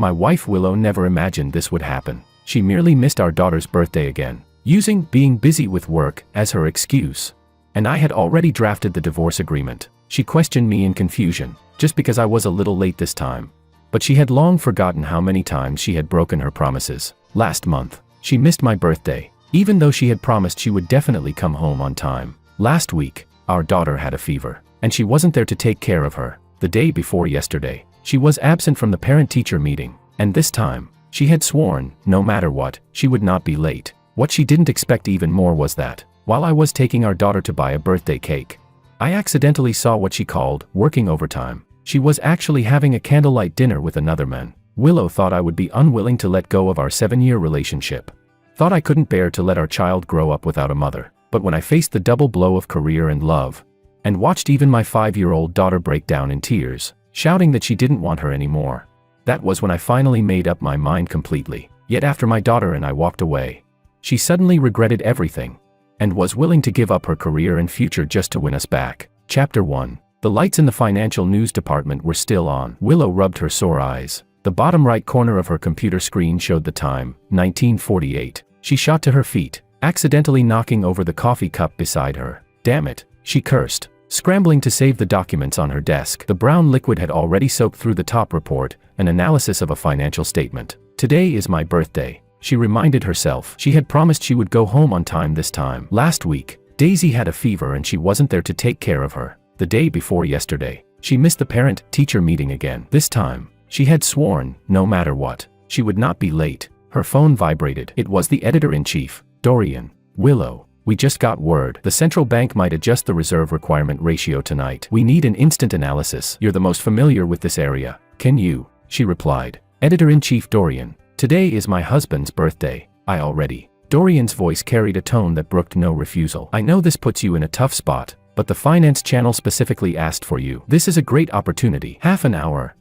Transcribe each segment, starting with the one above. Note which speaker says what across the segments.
Speaker 1: My wife Willow never imagined this would happen. She merely missed our daughter's birthday again, using being busy with work as her excuse. And I had already drafted the divorce agreement. She questioned me in confusion, just because I was a little late this time. But she had long forgotten how many times she had broken her promises. Last month, she missed my birthday, even though she had promised she would definitely come home on time. Last week, our daughter had a fever, and she wasn't there to take care of her. The day before yesterday, she was absent from the parent-teacher meeting, and this time, she had sworn, no matter what, she would not be late. What she didn't expect even more was that, while I was taking our daughter to buy a birthday cake, I accidentally saw what she called working overtime. She was actually having a candlelight dinner with another man. Willow thought I would be unwilling to let go of our 7-year relationship. Thought I couldn't bear to let our child grow up without a mother. But when I faced the double blow of career and love, and watched even my 5-year-old daughter break down in tears, shouting that she didn't want her anymore, that was when I finally made up my mind completely. Yet after my daughter and I walked away, she suddenly regretted everything, and was willing to give up her career and future just to win us back. Chapter 1. The lights in the financial news department were still on. Willow rubbed her sore eyes. The bottom right corner of her computer screen showed the time, 1948. She shot to her feet, accidentally knocking over the coffee cup beside her. Damn it, she cursed, scrambling to save the documents on her desk. The brown liquid had already soaked through the top report, an analysis of a financial statement. Today is my birthday, she reminded herself. She had promised she would go home on time this time. Last week, Daisy had a fever and she wasn't there to take care of her. The day before yesterday, she missed the parent-teacher meeting again. This time, she had sworn, no matter what, she would not be late. Her phone vibrated. It was the editor-in-chief, Dorian. Willow, we just got word. The central bank might adjust the reserve requirement ratio tonight. We need an instant analysis. You're the most familiar with this area. Can you? She replied. Editor-in-chief Dorian, today is my husband's birthday. I already. Dorian's voice carried a tone that brooked no refusal. I know this puts you in a tough spot, but the finance channel specifically asked for you. This is a great opportunity. Half an hour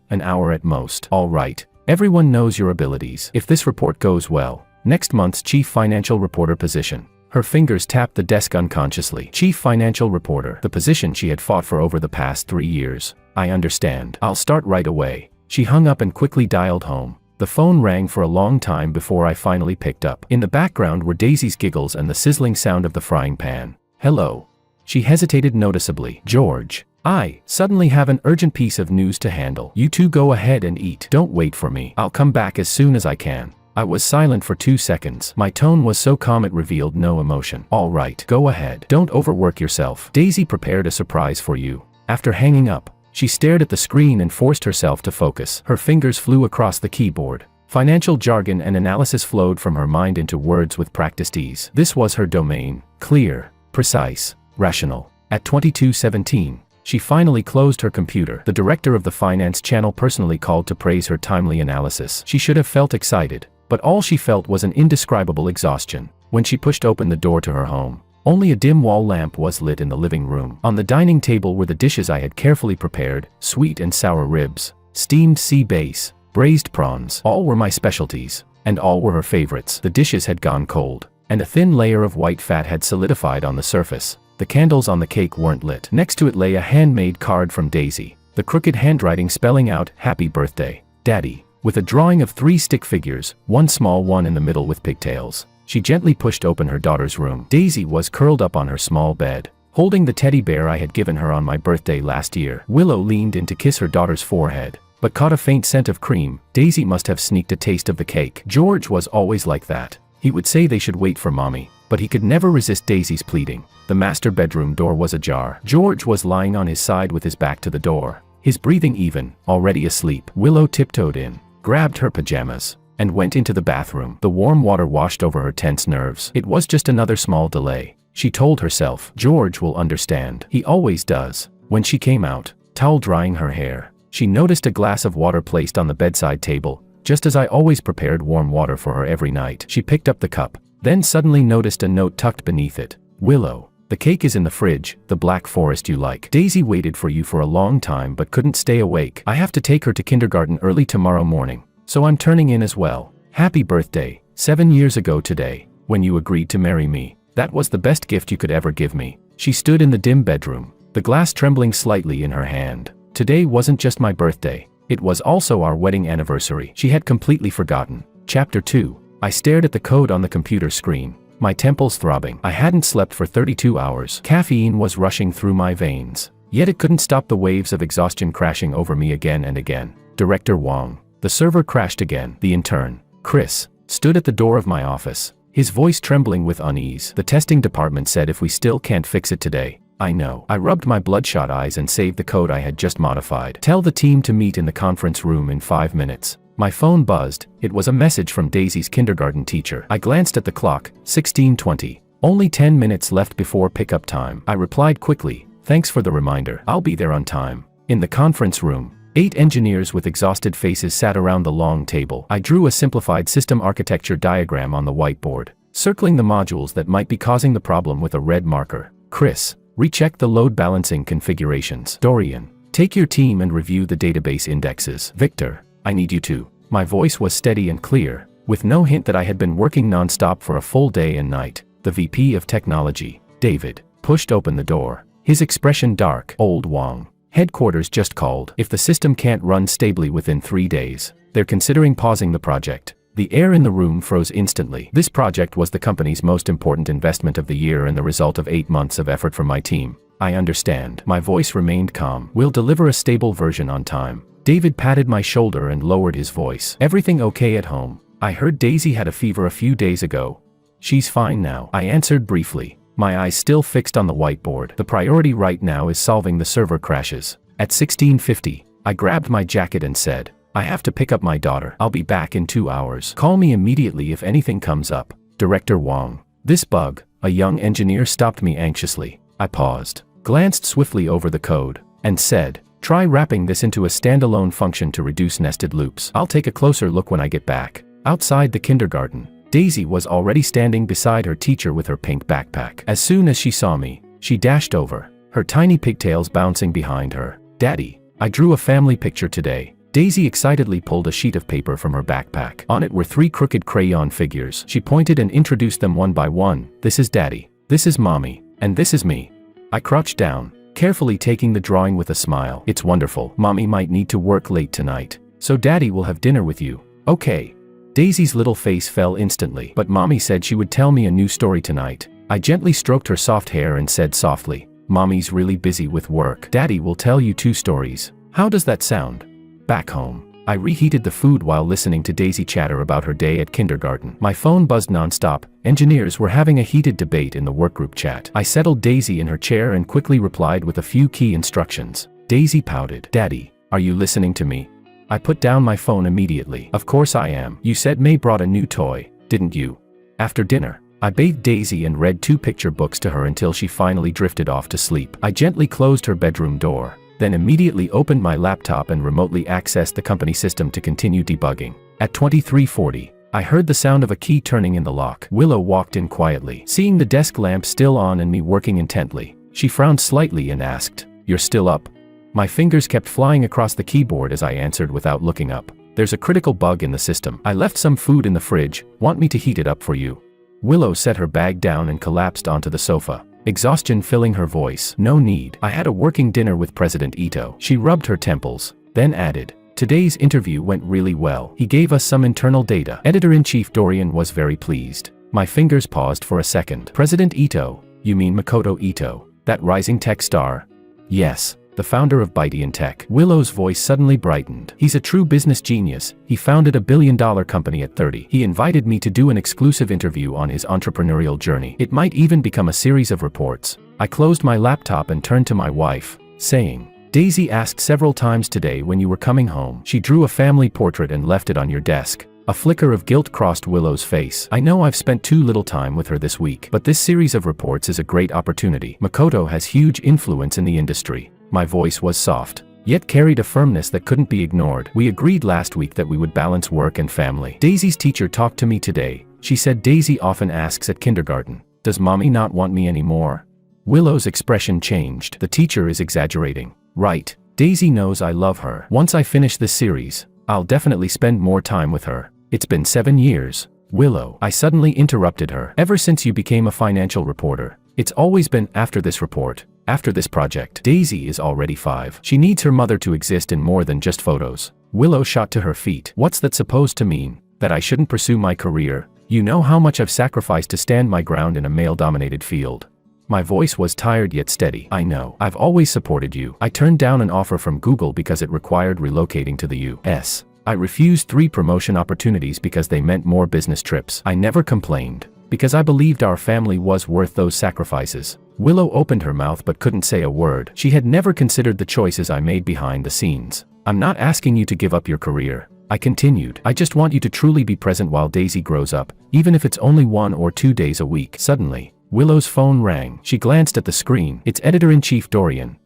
Speaker 1: at most. All right. Everyone knows your abilities. If this report goes well, next month's chief financial reporter position. Her fingers tapped the desk unconsciously. Chief financial reporter, the position she had fought for over the past 3 years. I understand. I'll start right away. She hung up and quickly dialed home. The phone rang for a long time before I finally picked up. In the background were Daisy's giggles and the sizzling sound of the frying pan. Hello. She hesitated noticeably. George, I suddenly have an urgent piece of news to handle. You two go ahead and eat. Don't wait for me. I'll come back as soon as I can. I was silent for 2 seconds. My tone was so calm it revealed no emotion. All right, go ahead. Don't overwork yourself. Daisy prepared a surprise for you. After hanging up, she stared at the screen and forced herself to focus. Her fingers flew across the keyboard. Financial jargon and analysis flowed from her mind into words with practiced ease. This was her domain. Clear, precise, rational. At 22:17, she finally closed her computer. The director of the finance channel personally called to praise her timely analysis. She should have felt excited, but all she felt was an indescribable exhaustion. When she pushed open the door to her home, only a dim wall lamp was lit in the living room. On the dining table were the dishes I had carefully prepared: sweet and sour ribs, steamed sea bass, braised prawns. All were my specialties, and all were her favorites. The dishes had gone cold, and a thin layer of white fat had solidified on the surface. The candles on the cake weren't lit. Next to it lay a handmade card from Daisy, the crooked handwriting spelling out, "Happy Birthday, Daddy," with a drawing of 3 stick figures, one small one in the middle with pigtails. She gently pushed open her daughter's room. Daisy was curled up on her small bed, holding the teddy bear I had given her on my birthday last year. Willow leaned in to kiss her daughter's forehead, but caught a faint scent of cream. Daisy must have sneaked a taste of the cake. George was always like that. He would say they should wait for Mommy, but he could never resist Daisy's pleading. The master bedroom door was ajar. George was lying on his side with his back to the door, his breathing even, already asleep. Willow tiptoed in, grabbed her pajamas, and went into the bathroom. The warm water washed over her tense nerves. It was just another small delay, she told herself. George will understand. He always does. When she came out, towel drying her hair, she noticed a glass of water placed on the bedside table, just as I always prepared warm water for her every night. She picked up the cup, then suddenly noticed a note tucked beneath it. Willow, the cake is in the fridge, the black forest you like. Daisy waited for you for a long time but couldn't stay awake. I have to take her to kindergarten early tomorrow morning, so I'm turning in as well. Happy birthday. 7 years ago today, when you agreed to marry me, that was the best gift you could ever give me. She stood in the dim bedroom, the glass trembling slightly in her hand. Today wasn't just my birthday, It was also our wedding anniversary. She had completely forgotten. Chapter 2. I stared at the code on the computer screen, my temples throbbing. I hadn't slept for 32 hours. Caffeine was rushing through my veins. Yet it couldn't stop the waves of exhaustion crashing over me again and again. Director Wong. The server crashed again. The intern, Chris, stood at the door of my office, his voice trembling with unease. The testing department said if we still can't fix it today. I know. I rubbed my bloodshot eyes and saved the code I had just modified. Tell the team to meet in the conference room in 5 minutes. My phone buzzed. It was a message from Daisy's kindergarten teacher. I glanced at the clock, 16:20. Only 10 minutes left before pickup time. I replied quickly, thanks for the reminder. I'll be there on time. In the conference room, 8 engineers with exhausted faces sat around the long table. I drew a simplified system architecture diagram on the whiteboard, circling the modules that might be causing the problem with a red marker. Chris, recheck the load balancing configurations. Dorian, take your team and review the database indexes. Victor, I need you to. My voice was steady and clear, with no hint that I had been working non-stop for a full day and night. The VP of Technology, David, pushed open the door, his expression dark. Old Wong. Headquarters just called. If the system can't run stably within 3 days, they're considering pausing the project. The air in the room froze instantly. This project was the company's most important investment of the year and the result of 8 months of effort from my team. I understand. My voice remained calm. We'll deliver a stable version on time. David patted my shoulder and lowered his voice. Everything okay at home? I heard Daisy had a fever a few days ago. She's fine now, I answered briefly, my eyes still fixed on the whiteboard. The priority right now is solving the server crashes. At 16:50, I grabbed my jacket and said, I have to pick up my daughter. I'll be back in 2 hours. Call me immediately if anything comes up. Director Wong. This bug, a young engineer stopped me anxiously. I paused, glanced swiftly over the code, and said, try wrapping this into a standalone function to reduce nested loops. I'll take a closer look when I get back. Outside the kindergarten, Daisy was already standing beside her teacher with her pink backpack. As soon as she saw me, she dashed over, her tiny pigtails bouncing behind her. Daddy, I drew a family picture today. Daisy excitedly pulled a sheet of paper from her backpack. On it were 3 crooked crayon figures. She pointed and introduced them one by one. This is Daddy, this is Mommy, and this is me. I crouched down, carefully taking the drawing with a smile. It's wonderful. Mommy might need to work late tonight, so Daddy will have dinner with you. Okay. Daisy's little face fell instantly. But Mommy said she would tell me a new story tonight. I gently stroked her soft hair and said softly, Mommy's really busy with work. Daddy will tell you 2 stories. How does that sound? Back home, I reheated the food while listening to Daisy chatter about her day at kindergarten. My phone buzzed nonstop. Engineers were having a heated debate in the workgroup chat. I settled Daisy in her chair and quickly replied with a few key instructions. Daisy pouted. Daddy, are you listening to me? I put down my phone immediately. Of course I am. You said May brought a new toy, didn't you? After dinner, I bathed Daisy and read 2 picture books to her until she finally drifted off to sleep. I gently closed her bedroom door, then immediately opened my laptop and remotely accessed the company system to continue debugging. At 23:40, I heard the sound of a key turning in the lock. Willow walked in quietly. Seeing the desk lamp still on and me working intently, she frowned slightly and asked, "You're still up?" My fingers kept flying across the keyboard as I answered without looking up. "There's a critical bug in the system. I left some food in the fridge. Want me to heat it up for you?" Willow set her bag down and collapsed onto the sofa, exhaustion filling her voice. "No need. I had a working dinner with President Ito." She rubbed her temples, then added, "Today's interview went really well. He gave us some internal data." Editor-in-Chief Dorian was very pleased. My fingers paused for a second. "President Ito? You mean Makoto Ito, that rising tech star?" "Yes, the founder of Byteon Tech." Willow's voice suddenly brightened. "He's a true business genius. He founded a billion-dollar company at 30. He invited me to do an exclusive interview on his entrepreneurial journey. It might even become a series of reports." I closed my laptop and turned to my wife, saying, "Daisy asked several times today when you were coming home. She drew a family portrait and left it on your desk." A flicker of guilt crossed Willow's face. "I know I've spent too little time with her this week, but this series of reports is a great opportunity. Makoto has huge influence in the industry." My voice was soft, yet carried a firmness that couldn't be ignored. "We agreed last week that we would balance work and family. Daisy's teacher talked to me today. She said Daisy often asks at kindergarten, 'Does mommy not want me anymore?'" Willow's expression changed. "The teacher is exaggerating, right? Daisy knows I love her. Once I finish this series, I'll definitely spend more time with her. It's been 7 years. Willow," I suddenly interrupted her. "Ever since you became a financial reporter, it's always been after this report. After this project, Daisy is already 5. She needs her mother to exist in more than just photos. Willow shot to her feet. What's that supposed to mean? That I shouldn't pursue my career? You know how much I've sacrificed to stand my ground in a male-dominated field. My voice was tired yet steady. I know. I've always supported you. I turned down an offer from Google because it required relocating to the US. I refused 3 promotion opportunities because they meant more business trips. I never complained, because I believed our family was worth those sacrifices. Willow opened her mouth but couldn't say a word. She had never considered the choices I made behind the scenes. I'm not asking you to give up your career, I continued. I just want you to truly be present while Daisy grows up, even if it's only 1 or 2 days a week. Suddenly, Willow's phone rang. She glanced at the screen. It's Editor-in-Chief Dorian.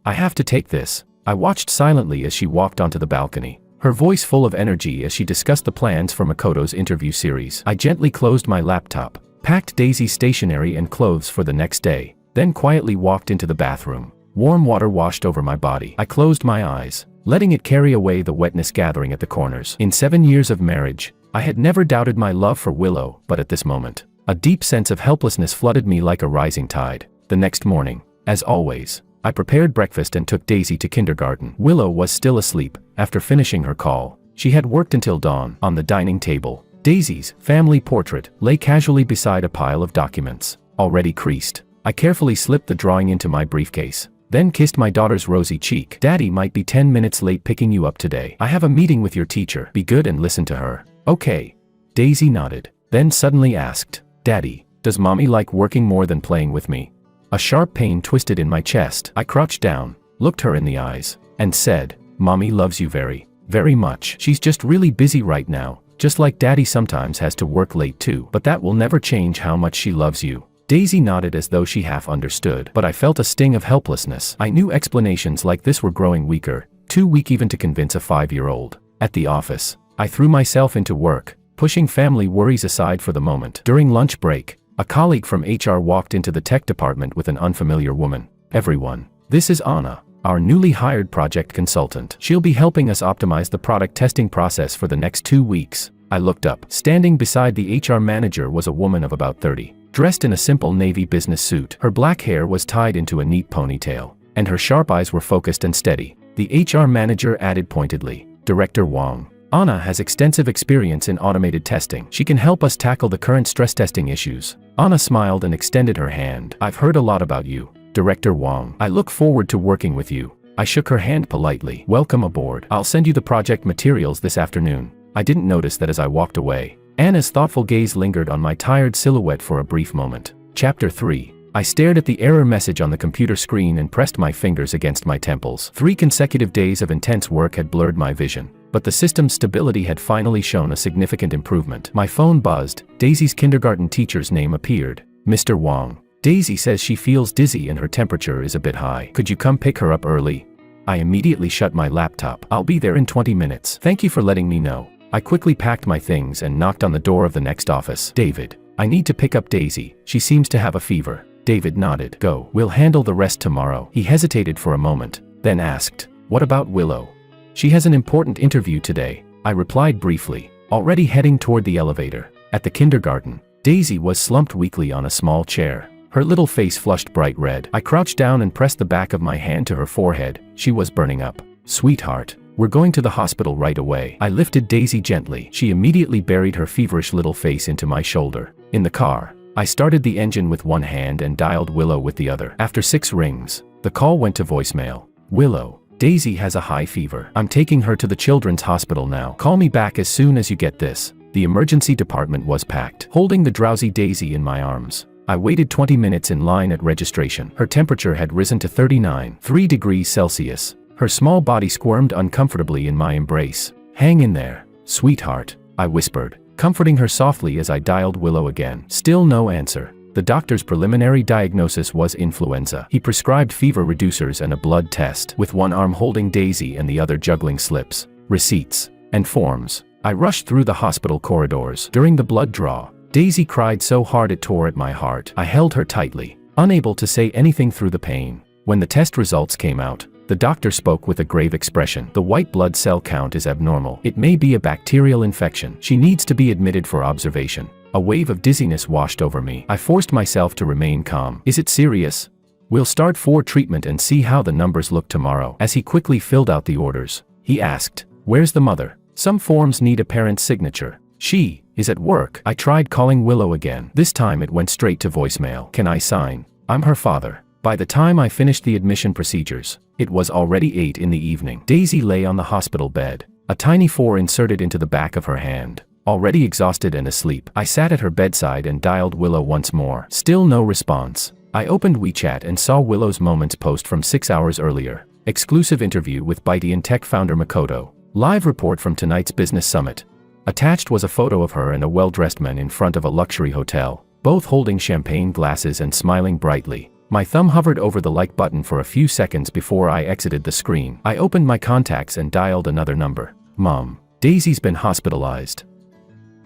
Speaker 1: I have to take this. I watched silently as she walked onto the balcony, her voice full of energy as she discussed the plans for Makoto's interview series. I gently closed my laptop, packed Daisy's stationery and clothes for the next day, then quietly walked into the bathroom. Warm water washed over my body. I closed my eyes, letting it carry away the wetness gathering at the corners. In 7 years of marriage, I had never doubted my love for Willow, but at this moment, a deep sense of helplessness flooded me like a rising tide. The next morning, as always, I prepared breakfast and took Daisy to kindergarten. Willow was still asleep. After finishing her call, she had worked until dawn. On the dining table, Daisy's family portrait lay casually beside a pile of documents, already creased. I carefully slipped the drawing into my briefcase, then kissed my daughter's rosy cheek. Daddy might be 10 minutes late picking you up today. I have a meeting with your teacher. Be good and listen to her. Okay. Daisy nodded, then suddenly asked, Daddy, does Mommy like working more than playing with me? A sharp pain twisted in my chest. I crouched down, looked her in the eyes, and said, Mommy loves you very, very much. She's just really busy right now, just like Daddy sometimes has to work late too. But that will never change how much she loves you. Daisy nodded as though she half understood, but I felt a sting of helplessness. I knew explanations like this were growing weaker, too weak even to convince a 5-year-old. At the office, I threw myself into work, pushing family worries aside for the moment. During lunch break, a colleague from HR walked into the tech department with an unfamiliar woman. Everyone, this is Anna, our newly hired project consultant. She'll be helping us optimize the product testing process for the next 2 weeks. I looked up. Standing beside the HR manager was a woman of about 30. Dressed in a simple navy business suit. Her black hair was tied into a neat ponytail, and her sharp eyes were focused and steady. The HR manager added pointedly, Director Wong, Anna has extensive experience in automated testing. She can help us tackle the current stress testing issues. Anna smiled and extended her hand. I've heard a lot about you, Director Wong. I look forward to working with you. I shook her hand politely. Welcome aboard. I'll send you the project materials this afternoon. I didn't notice that as I walked away. Anna's thoughtful gaze lingered on my tired silhouette for a brief moment. Chapter 3. I stared at the error message on the computer screen and pressed my fingers against my temples. 3 consecutive days of intense work had blurred my vision, but the system's stability had finally shown a significant improvement. My phone buzzed. Daisy's kindergarten teacher's name appeared. Mr. Wong. Daisy says she feels dizzy and her temperature is a bit high. Could you come pick her up early? I immediately shut my laptop. I'll be there in 20 minutes. Thank you for letting me know. I quickly packed my things and knocked on the door of the next office. David, I need to pick up Daisy. She seems to have a fever. David nodded. Go. We'll handle the rest tomorrow. He hesitated for a moment, then asked, what about Willow? She has an important interview today. I replied briefly, already heading toward the elevator. At the kindergarten, Daisy was slumped weakly on a small chair. Her little face flushed bright red. I crouched down and pressed the back of my hand to her forehead. She was burning up. Sweetheart, we're going to the hospital right away. I lifted Daisy gently. She immediately buried her feverish little face into my shoulder. In the car, I started the engine with one hand and dialed Willow with the other. After 6 rings, the call went to voicemail. Willow, Daisy has a high fever. I'm taking her to the children's hospital now. Call me back as soon as you get this. The emergency department was packed. Holding the drowsy Daisy in my arms, I waited 20 minutes in line at registration. Her temperature had risen to 39.3 degrees Celsius. Her small body squirmed uncomfortably in my embrace. Hang in there, sweetheart, I whispered, comforting her softly as I dialed Willow again. Still no answer. The doctor's preliminary diagnosis was influenza. He prescribed fever reducers and a blood test. With one arm holding Daisy and the other juggling slips, receipts, and forms, I rushed through the hospital corridors. During the blood draw, Daisy cried so hard it tore at my heart. I held her tightly, unable to say anything through the pain. When the test results came out, the doctor spoke with a grave expression. The white blood cell count is abnormal. It may be a bacterial infection. She needs to be admitted for observation. A wave of dizziness washed over me. I forced myself to remain calm. Is it serious? We'll start 4 treatment and see how the numbers look tomorrow. As he quickly filled out the orders, he asked, "Where's the mother? Some forms need a parent's signature." "She is at work." I tried calling Willow again. This time it went straight to voicemail. "Can I sign? I'm her father." By the time I finished the admission procedures, it was already 8 in the evening. Daisy lay on the hospital bed, a tiny 4 inserted into the back of her hand. Already exhausted and asleep, I sat at her bedside and dialed Willow once more. Still no response. I opened WeChat and saw Willow's Moments post from 6 hours earlier. Exclusive interview with Bytean tech founder Makoto. Live report from tonight's business summit. Attached was a photo of her and a well-dressed man in front of a luxury hotel, both holding champagne glasses and smiling brightly. My thumb hovered over the like button for a few seconds before I exited the screen. I opened my contacts and dialed another number. "Mom, Daisy's been hospitalized."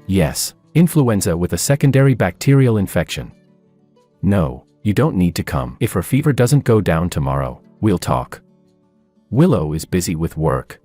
Speaker 1: "Yes, influenza with a secondary bacterial infection." "No, you don't need to come. If her fever doesn't go down tomorrow, we'll talk. Willow is busy with work."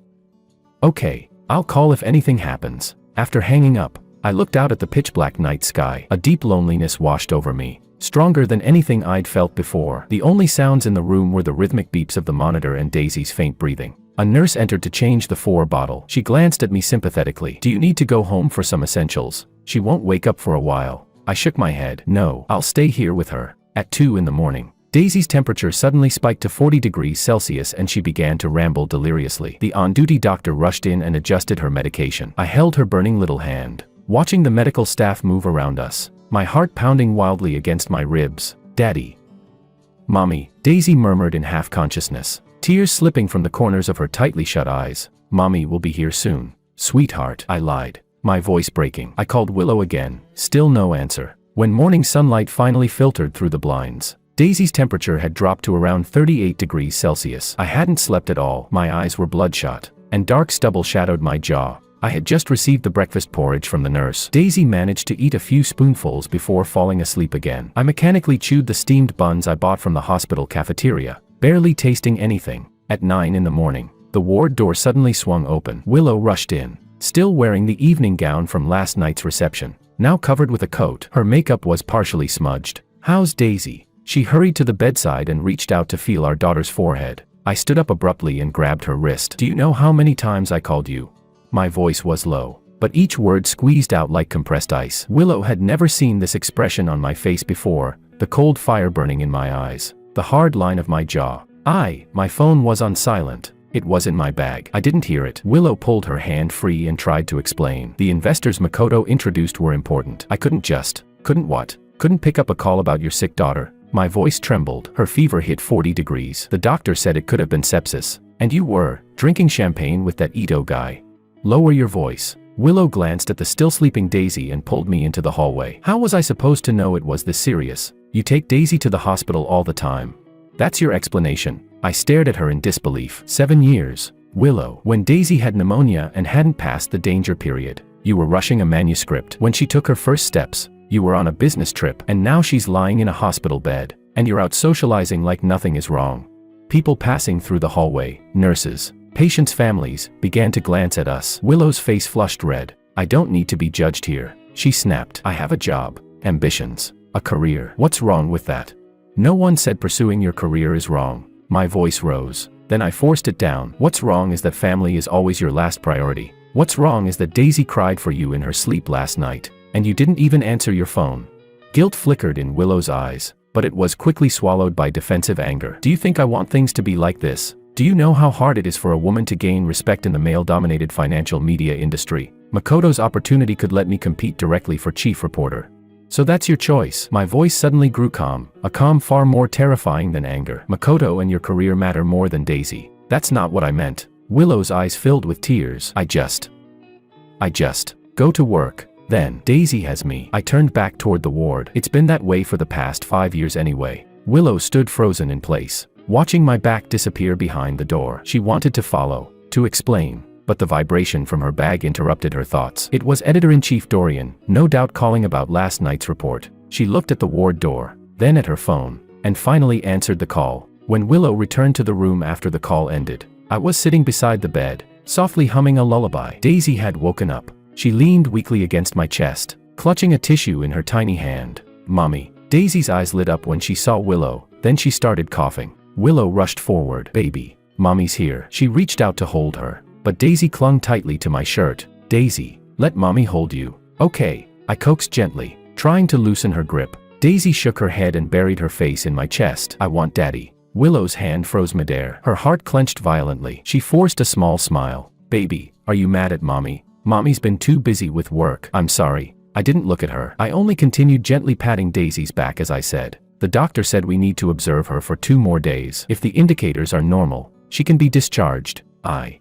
Speaker 1: "Okay, I'll call if anything happens." After hanging up, I looked out at the pitch-black night sky. A deep loneliness washed over me, stronger than anything I'd felt before. The only sounds in the room were the rhythmic beeps of the monitor and Daisy's faint breathing. A nurse entered to change the 4 bottle. She glanced at me sympathetically. "Do you need to go home for some essentials? She won't wake up for a while." I shook my head. "No, I'll stay here with her." At 2 in the morning, Daisy's temperature suddenly spiked to 40 degrees Celsius and she began to ramble deliriously. The on-duty doctor rushed in and adjusted her medication. I held her burning little hand, watching the medical staff move around us, my heart pounding wildly against my ribs. "Daddy." "Mommy," Daisy murmured in half-consciousness, tears slipping from the corners of her tightly shut eyes. "Mommy will be here soon." "Sweetheart," I lied, my voice breaking. I called Willow again, still no answer. When morning sunlight finally filtered through the blinds, Daisy's temperature had dropped to around 38 degrees Celsius. I hadn't slept at all, my eyes were bloodshot, and dark stubble shadowed my jaw. I had just received the breakfast porridge from the nurse. Daisy managed to eat a few spoonfuls before falling asleep again. I mechanically chewed the steamed buns I bought from the hospital cafeteria, barely tasting anything. At 9 in the morning, the ward door suddenly swung open. Willow rushed in, still wearing the evening gown from last night's reception, now covered with a coat. Her makeup was partially smudged. "How's Daisy?" She hurried to the bedside and reached out to feel our daughter's forehead. I stood up abruptly and grabbed her wrist. "Do you know how many times I called you?" My voice was low, but each word squeezed out like compressed ice. Willow had never seen this expression on my face before, the cold fire burning in my eyes, the hard line of my jaw. My phone was on silent. It was in my bag. I didn't hear it. Willow pulled her hand free and tried to explain. "The investors Makoto introduced were important. I couldn't what? Couldn't pick up a call about your sick daughter." My voice trembled. "Her fever hit 40 degrees. The doctor said it could have been sepsis. And you were drinking champagne with that Ito guy." "Lower your voice." Willow glanced at the still sleeping Daisy and pulled me into the hallway. "How was I supposed to know it was this serious? You take Daisy to the hospital all the time. That's your explanation?" I stared at her in disbelief. 7 years. Willow. When Daisy had pneumonia and hadn't passed the danger period, you were rushing a manuscript. When she took her first steps, you were on a business trip. And now she's lying in a hospital bed, and you're out socializing like nothing is wrong. People passing through the hallway, nurses, patients' families, began to glance at us. Willow's face flushed red. "I don't need to be judged here," she snapped. "I have a job, ambitions, a career. What's wrong with that?" "No one said pursuing your career is wrong." My voice rose. Then I forced it down. "What's wrong is that family is always your last priority. What's wrong is that Daisy cried for you in her sleep last night, and you didn't even answer your phone." Guilt flickered in Willow's eyes, but it was quickly swallowed by defensive anger. "Do you think I want things to be like this? Do you know how hard it is for a woman to gain respect in the male-dominated financial media industry? Makoto's opportunity could let me compete directly for chief reporter. So that's your choice." My voice suddenly grew calm, a calm far more terrifying than anger. "Makoto and your career matter more than Daisy." "That's not what I meant." Willow's eyes filled with tears. I just go to work. Then Daisy has me." I turned back toward the ward. "It's been that way for the past 5 years anyway." Willow stood frozen in place, watching my back disappear behind the door. She wanted to follow, to explain, but the vibration from her bag interrupted her thoughts. It was Editor-in-Chief Dorian, no doubt calling about last night's report. She looked at the ward door, then at her phone, and finally answered the call. When Willow returned to the room after the call ended, I was sitting beside the bed, softly humming a lullaby. Daisy had woken up. She leaned weakly against my chest, clutching a tissue in her tiny hand. "Mommy, Daisy's eyes lit up when she saw Willow, then she started coughing. Willow rushed forward. "Baby, Mommy's here." She reached out to hold her, but Daisy clung tightly to my shirt. "Daisy, let Mommy hold you." "Okay," I coaxed gently, trying to loosen her grip. Daisy shook her head and buried her face in my chest. "I want Daddy." Willow's hand froze midair. Her heart clenched violently. She forced a small smile. "Baby, are you mad at Mommy? Mommy's been too busy with work." "I'm sorry." I didn't look at her. I only continued gently patting Daisy's back as I said, "The doctor said we need to observe her for 2 more days. If the indicators are normal, she can be discharged." I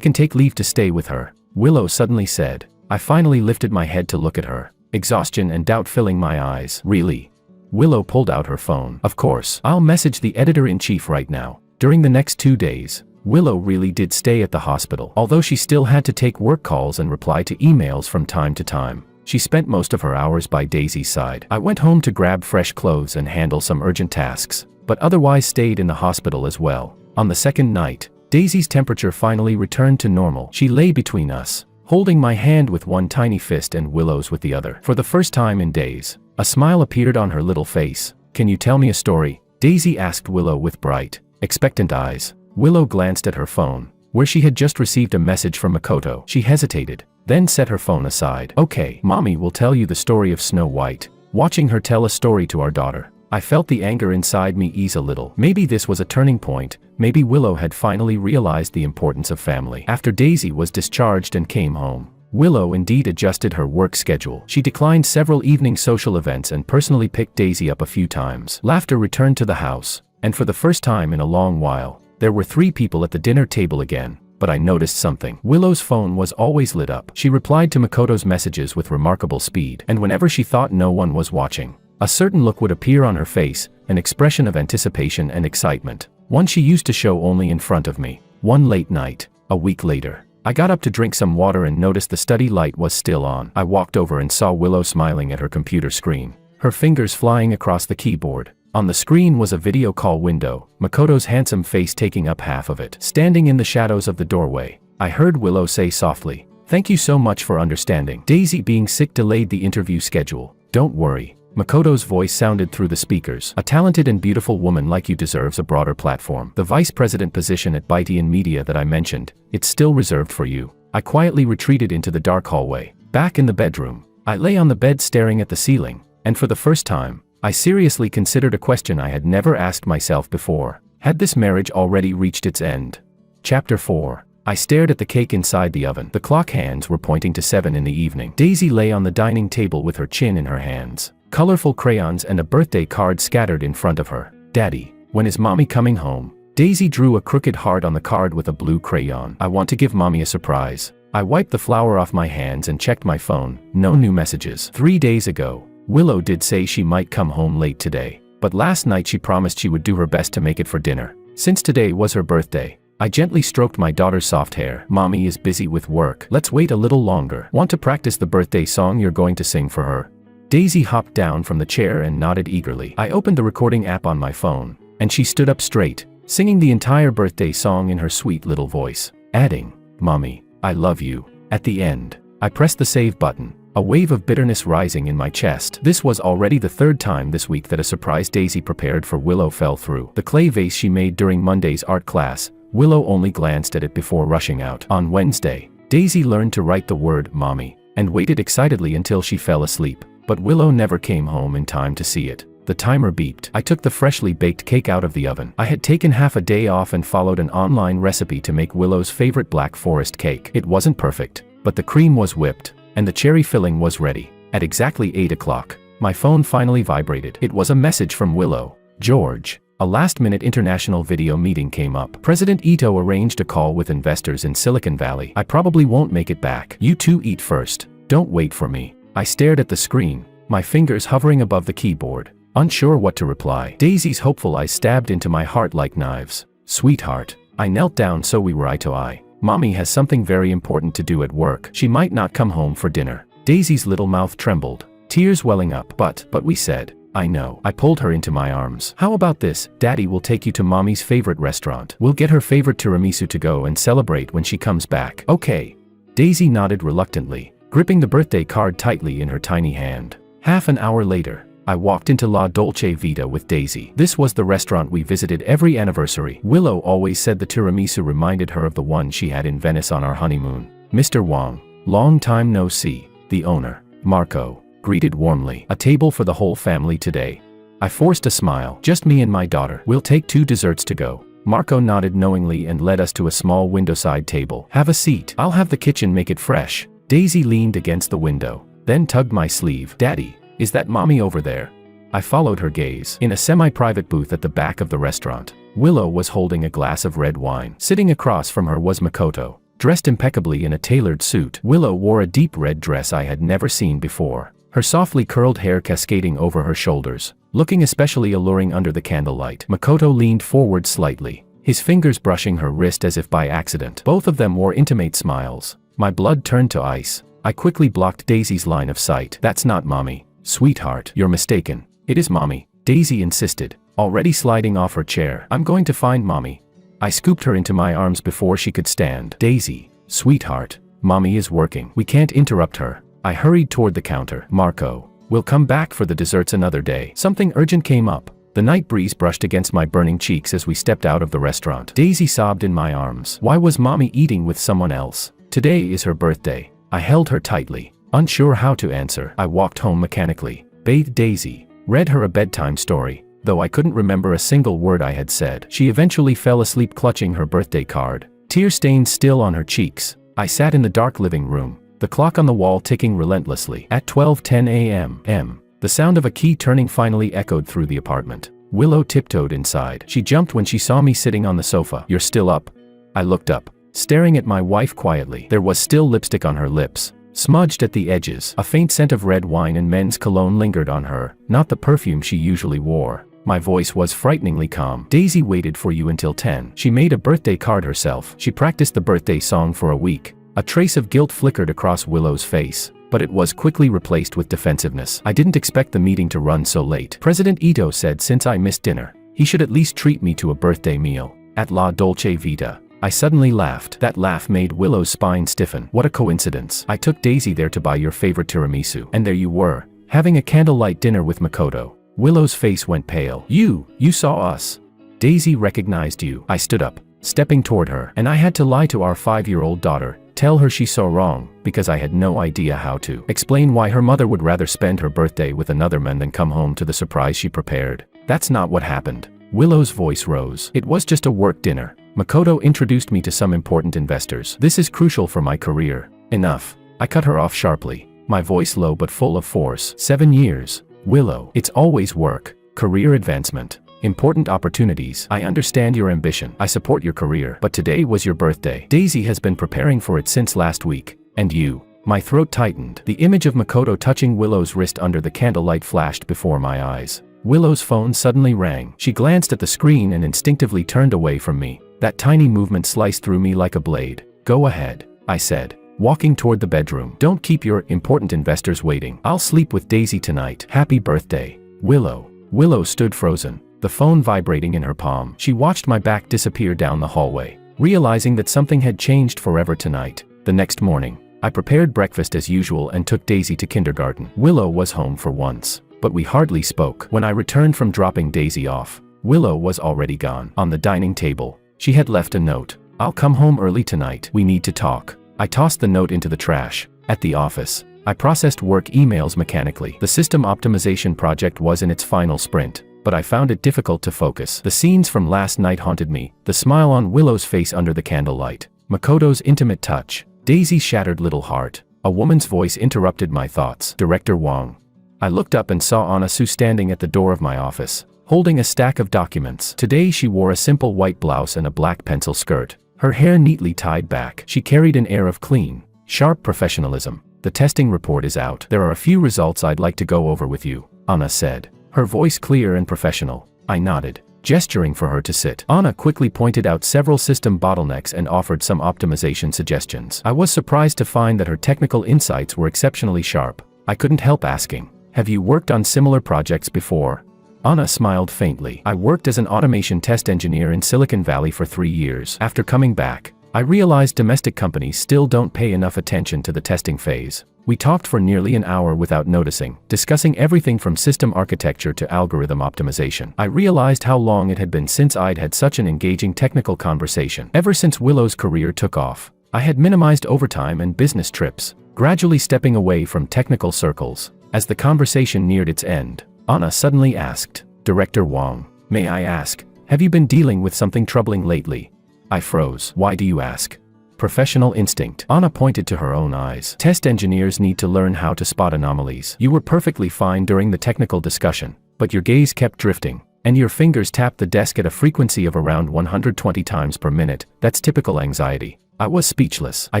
Speaker 1: can take leave to stay with her," Willow suddenly said. I finally lifted my head to look at her, exhaustion and doubt filling my eyes. "Really?" Willow pulled out her phone. "Of course. I'll message the editor-in-chief right now." During the next 2 days, Willow really did stay at the hospital. Although she still had to take work calls and reply to emails from time to time, she spent most of her hours by Daisy's side. I went home to grab fresh clothes and handle some urgent tasks, but otherwise stayed in the hospital as well. On the second night, Daisy's temperature finally returned to normal. She lay between us, holding my hand with one tiny fist and Willow's with the other. For the first time in days, a smile appeared on her little face. "Can you tell me a story?" Daisy asked Willow with bright, expectant eyes. Willow glanced at her phone, where she had just received a message from Makoto. She hesitated, then set her phone aside. "Okay, Mommy will tell you the story of Snow White." Watching her tell a story to our daughter, I felt the anger inside me ease a little. Maybe this was a turning point. Maybe Willow had finally realized the importance of family. After Daisy was discharged and came home, Willow indeed adjusted her work schedule. She declined several evening social events and personally picked Daisy up a few times. Laughter returned to the house, and for the first time in a long while, there were 3 people at the dinner table again. But I noticed something. Willow's phone was always lit up. She replied to Makoto's messages with remarkable speed, and whenever she thought no one was watching, a certain look would appear on her face, an expression of anticipation and excitement, one she used to show only in front of me. One late night, a week later, I got up to drink some water and noticed the study light was still on. I walked over and saw Willow smiling at her computer screen, her fingers flying across the keyboard. On the screen was a video call window, Makoto's handsome face taking up half of it. Standing in the shadows of the doorway, I heard Willow say softly, "Thank you so much for understanding. Daisy being sick delayed the interview schedule. Don't worry." Makoto's voice sounded through the speakers. "A talented and beautiful woman like you deserves a broader platform. The vice president position at Bytian Media that I mentioned, it's still reserved for you." I quietly retreated into the dark hallway. Back in the bedroom, I lay on the bed staring at the ceiling, and for the first time, I seriously considered a question I had never asked myself before. Had this marriage already reached its end? Chapter 4. I stared at the cake inside the oven. The clock hands were pointing to 7 in the evening. Daisy lay on the dining table with her chin in her hands, colorful crayons and a birthday card scattered in front of her. "Daddy, when is Mommy coming home?" Daisy drew a crooked heart on the card with a blue crayon. "I want to give Mommy a surprise." I wiped the flour off my hands and checked my phone. No new messages. 3 days ago, Willow did say she might come home late today, but last night she promised she would do her best to make it for dinner. Since today was her birthday, I gently stroked my daughter's soft hair. "Mommy is busy with work. Let's wait a little longer. Want to practice the birthday song you're going to sing for her?" Daisy hopped down from the chair and nodded eagerly. I opened the recording app on my phone, and she stood up straight, singing the entire birthday song in her sweet little voice, adding, "Mommy, I love you," at the end. I pressed the save button, a wave of bitterness rising in my chest. This was already the 3rd time this week that a surprise Daisy prepared for Willow fell through. The clay vase she made during Monday's art class, Willow only glanced at it before rushing out. On Wednesday, Daisy learned to write the word "Mommy," and waited excitedly until she fell asleep. But Willow never came home in time to see it. The timer beeped. I took the freshly baked cake out of the oven. I had taken half a day off and followed an online recipe to make Willow's favorite Black Forest cake. It wasn't perfect, but the cream was whipped, and the cherry filling was ready. At exactly 8 o'clock, my phone finally vibrated. It was a message from Willow. "George, a last-minute international video meeting came up. President Ito arranged a call with investors in Silicon Valley. I probably won't make it back. You two eat first. Don't wait for me." I stared at the screen, my fingers hovering above the keyboard, unsure what to reply. Daisy's hopeful eyes stabbed into my heart like knives. "Sweetheart." I knelt down so we were eye to eye. "Mommy has something very important to do at work. She might not come home for dinner." Daisy's little mouth trembled, tears welling up. But we said. "I know." I pulled her into my arms. "How about this? Daddy will take you to Mommy's favorite restaurant. We'll get her favorite tiramisu to go and celebrate when she comes back." "Okay." Daisy nodded reluctantly, gripping the birthday card tightly in her tiny hand. Half an hour later, I walked into La Dolce Vita with Daisy. This was the restaurant we visited every anniversary. Willow always said the tiramisu reminded her of the one she had in Venice on our honeymoon. Mr. Wang, long time no see, the owner, Marco, greeted warmly. A table for the whole family today. I forced a smile. Just me and my daughter. We'll take 2 desserts to go. Marco nodded knowingly and led us to a small windowside table. Have a seat. I'll have the kitchen make it fresh. Daisy leaned against the window, then tugged my sleeve. Daddy, is that mommy over there? I followed her gaze. In a semi-private booth at the back of the restaurant, Willow was holding a glass of red wine. Sitting across from her was Makoto, dressed impeccably in a tailored suit. Willow wore a deep red dress I had never seen before, her softly curled hair cascading over her shoulders, looking especially alluring under the candlelight. Makoto leaned forward slightly, his fingers brushing her wrist as if by accident. Both of them wore intimate smiles. My blood turned to ice. I quickly blocked Daisy's line of sight. That's not mommy. Sweetheart, you're mistaken. It is mommy, Daisy insisted, already sliding off her chair. I'm going to find mommy. I scooped her into my arms before she could stand. Daisy, sweetheart, mommy is working. We can't interrupt her. I hurried toward the counter. Marco, we'll come back for the desserts another day. Something urgent came up. The night breeze brushed against my burning cheeks as we stepped out of the restaurant. Daisy sobbed in my arms. Why was mommy eating with someone else? Today is her birthday. I held her tightly, unsure how to answer. I walked home mechanically, bathed Daisy, read her a bedtime story, though I couldn't remember a single word I had said. She eventually fell asleep clutching her birthday card, tear stains still on her cheeks. I sat in the dark living room, the clock on the wall ticking relentlessly. At 12:10 a.m., the sound of a key turning finally echoed through the apartment. Willow tiptoed inside. She jumped when she saw me sitting on the sofa. You're still up? I looked up, staring at my wife quietly. There was still lipstick on her lips, smudged at the edges. A faint scent of red wine and men's cologne lingered on her, not the perfume she usually wore. My voice was frighteningly calm. Daisy waited for you until 10. She made a birthday card herself. She practiced the birthday song for a week. A trace of guilt flickered across Willow's face, but it was quickly replaced with defensiveness. I didn't expect the meeting to run so late. President Ito said since I missed dinner, he should at least treat me to a birthday meal at La Dolce Vita. I suddenly laughed. That laugh made Willow's spine stiffen. What a coincidence. I took Daisy there to buy your favorite tiramisu. And there you were, having a candlelight dinner with Makoto. Willow's face went pale. You saw us. Daisy recognized you. I stood up, stepping toward her, and I had to lie to our 5-year-old daughter, tell her she saw wrong, because I had no idea how to. Explain why her mother would rather spend her birthday with another man than come home to the surprise she prepared. That's not what happened. Willow's voice rose. It was just a work dinner. Makoto introduced me to some important investors. This is crucial for my career. Enough. I cut her off sharply, my voice low but full of force. 7 years. Willow. It's always work, career advancement, important opportunities. I understand your ambition. I support your career. But today was your birthday. Daisy has been preparing for it since last week. And you. My throat tightened. The image of Makoto touching Willow's wrist under the candlelight flashed before my eyes. Willow's phone suddenly rang. She glanced at the screen and instinctively turned away from me. That tiny movement sliced through me like a blade. Go ahead, I said, walking toward the bedroom. Don't keep your important investors waiting. I'll sleep with Daisy tonight. Happy birthday, Willow. Willow stood frozen, the phone vibrating in her palm. She watched my back disappear down the hallway, realizing that something had changed forever tonight. The next morning, I prepared breakfast as usual and took Daisy to kindergarten. Willow was home for once, but we hardly spoke. When I returned from dropping Daisy off, Willow was already gone. On the dining table, she had left a note. I'll come home early tonight. We need to talk. I tossed the note into the trash. At the office, I processed work emails mechanically. The system optimization project was in its final sprint, but I found it difficult to focus. The scenes from last night haunted me, the smile on Willow's face under the candlelight, Makoto's intimate touch, Daisy's shattered little heart. A woman's voice interrupted my thoughts. Director Wang. I looked up and saw Anna Sue standing at the door of my office, holding a stack of documents. Today she wore a simple white blouse and a black pencil skirt, her hair neatly tied back. She carried an air of clean, sharp professionalism. The testing report is out. There are a few results I'd like to go over with you, Anna said, her voice clear and professional. I nodded, gesturing for her to sit. Anna quickly pointed out several system bottlenecks and offered some optimization suggestions. I was surprised to find that her technical insights were exceptionally sharp. I couldn't help asking, have you worked on similar projects before? Anna smiled faintly. I worked as an automation test engineer in Silicon Valley for 3 years. After coming back, I realized domestic companies still don't pay enough attention to the testing phase. We talked for nearly an hour without noticing, discussing everything from system architecture to algorithm optimization. I realized how long it had been since I'd had such an engaging technical conversation. Ever since Willow's career took off, I had minimized overtime and business trips, gradually stepping away from technical circles. As the conversation neared its end, Anna suddenly asked, "Director Wong, may I ask, have you been dealing with something troubling lately?" I froze. "Why do you ask?" "Professional instinct." Anna pointed to her own eyes. "Test engineers need to learn how to spot anomalies. You were perfectly fine during the technical discussion, but your gaze kept drifting, and your fingers tapped the desk at a frequency of around 120 times per minute. That's typical anxiety." I was speechless. I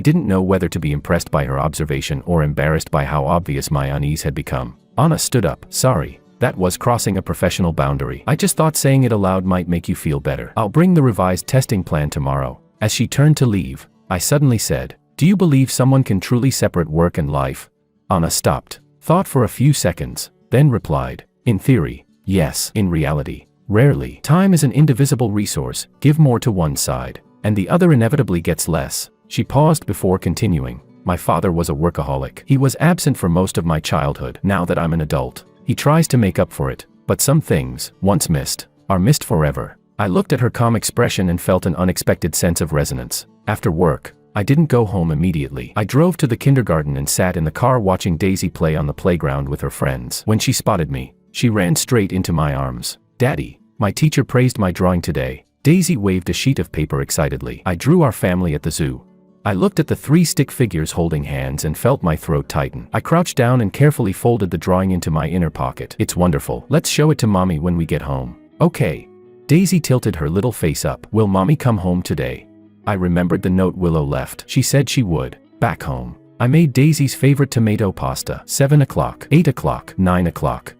Speaker 1: didn't know whether to be impressed by her observation or embarrassed by how obvious my unease had become. Anna stood up. "Sorry, that was crossing a professional boundary. I just thought saying it aloud might make you feel better. I'll bring the revised testing plan tomorrow." As she turned to leave, I suddenly said, "Do you believe someone can truly separate work and life?" Anna stopped, thought for a few seconds, then replied, "In theory, yes. In reality, rarely. Time is an indivisible resource. Give more to one side, and the other inevitably gets less." She paused before continuing. "My father was a workaholic. He was absent for most of my childhood. Now that I'm an adult, he tries to make up for it, but some things, once missed, are missed forever." I looked at her calm expression and felt an unexpected sense of resonance. After work, I didn't go home immediately. I drove to the kindergarten and sat in the car watching Daisy play on the playground with her friends. When she spotted me, she ran straight into my arms. "Daddy, my teacher praised my drawing today." Daisy waved a sheet of paper excitedly. "I drew our family at the zoo." I looked at the 3 stick figures holding hands and felt my throat tighten. I crouched down and carefully folded the drawing into my inner pocket. "It's wonderful. Let's show it to Mommy when we get home." "Okay." Daisy tilted her little face up. "Will Mommy come home today?" I remembered the note Willow left. She said she would. Back home, I made Daisy's favorite tomato pasta. 7 o'clock, 8 o'clock, 9 o'clock.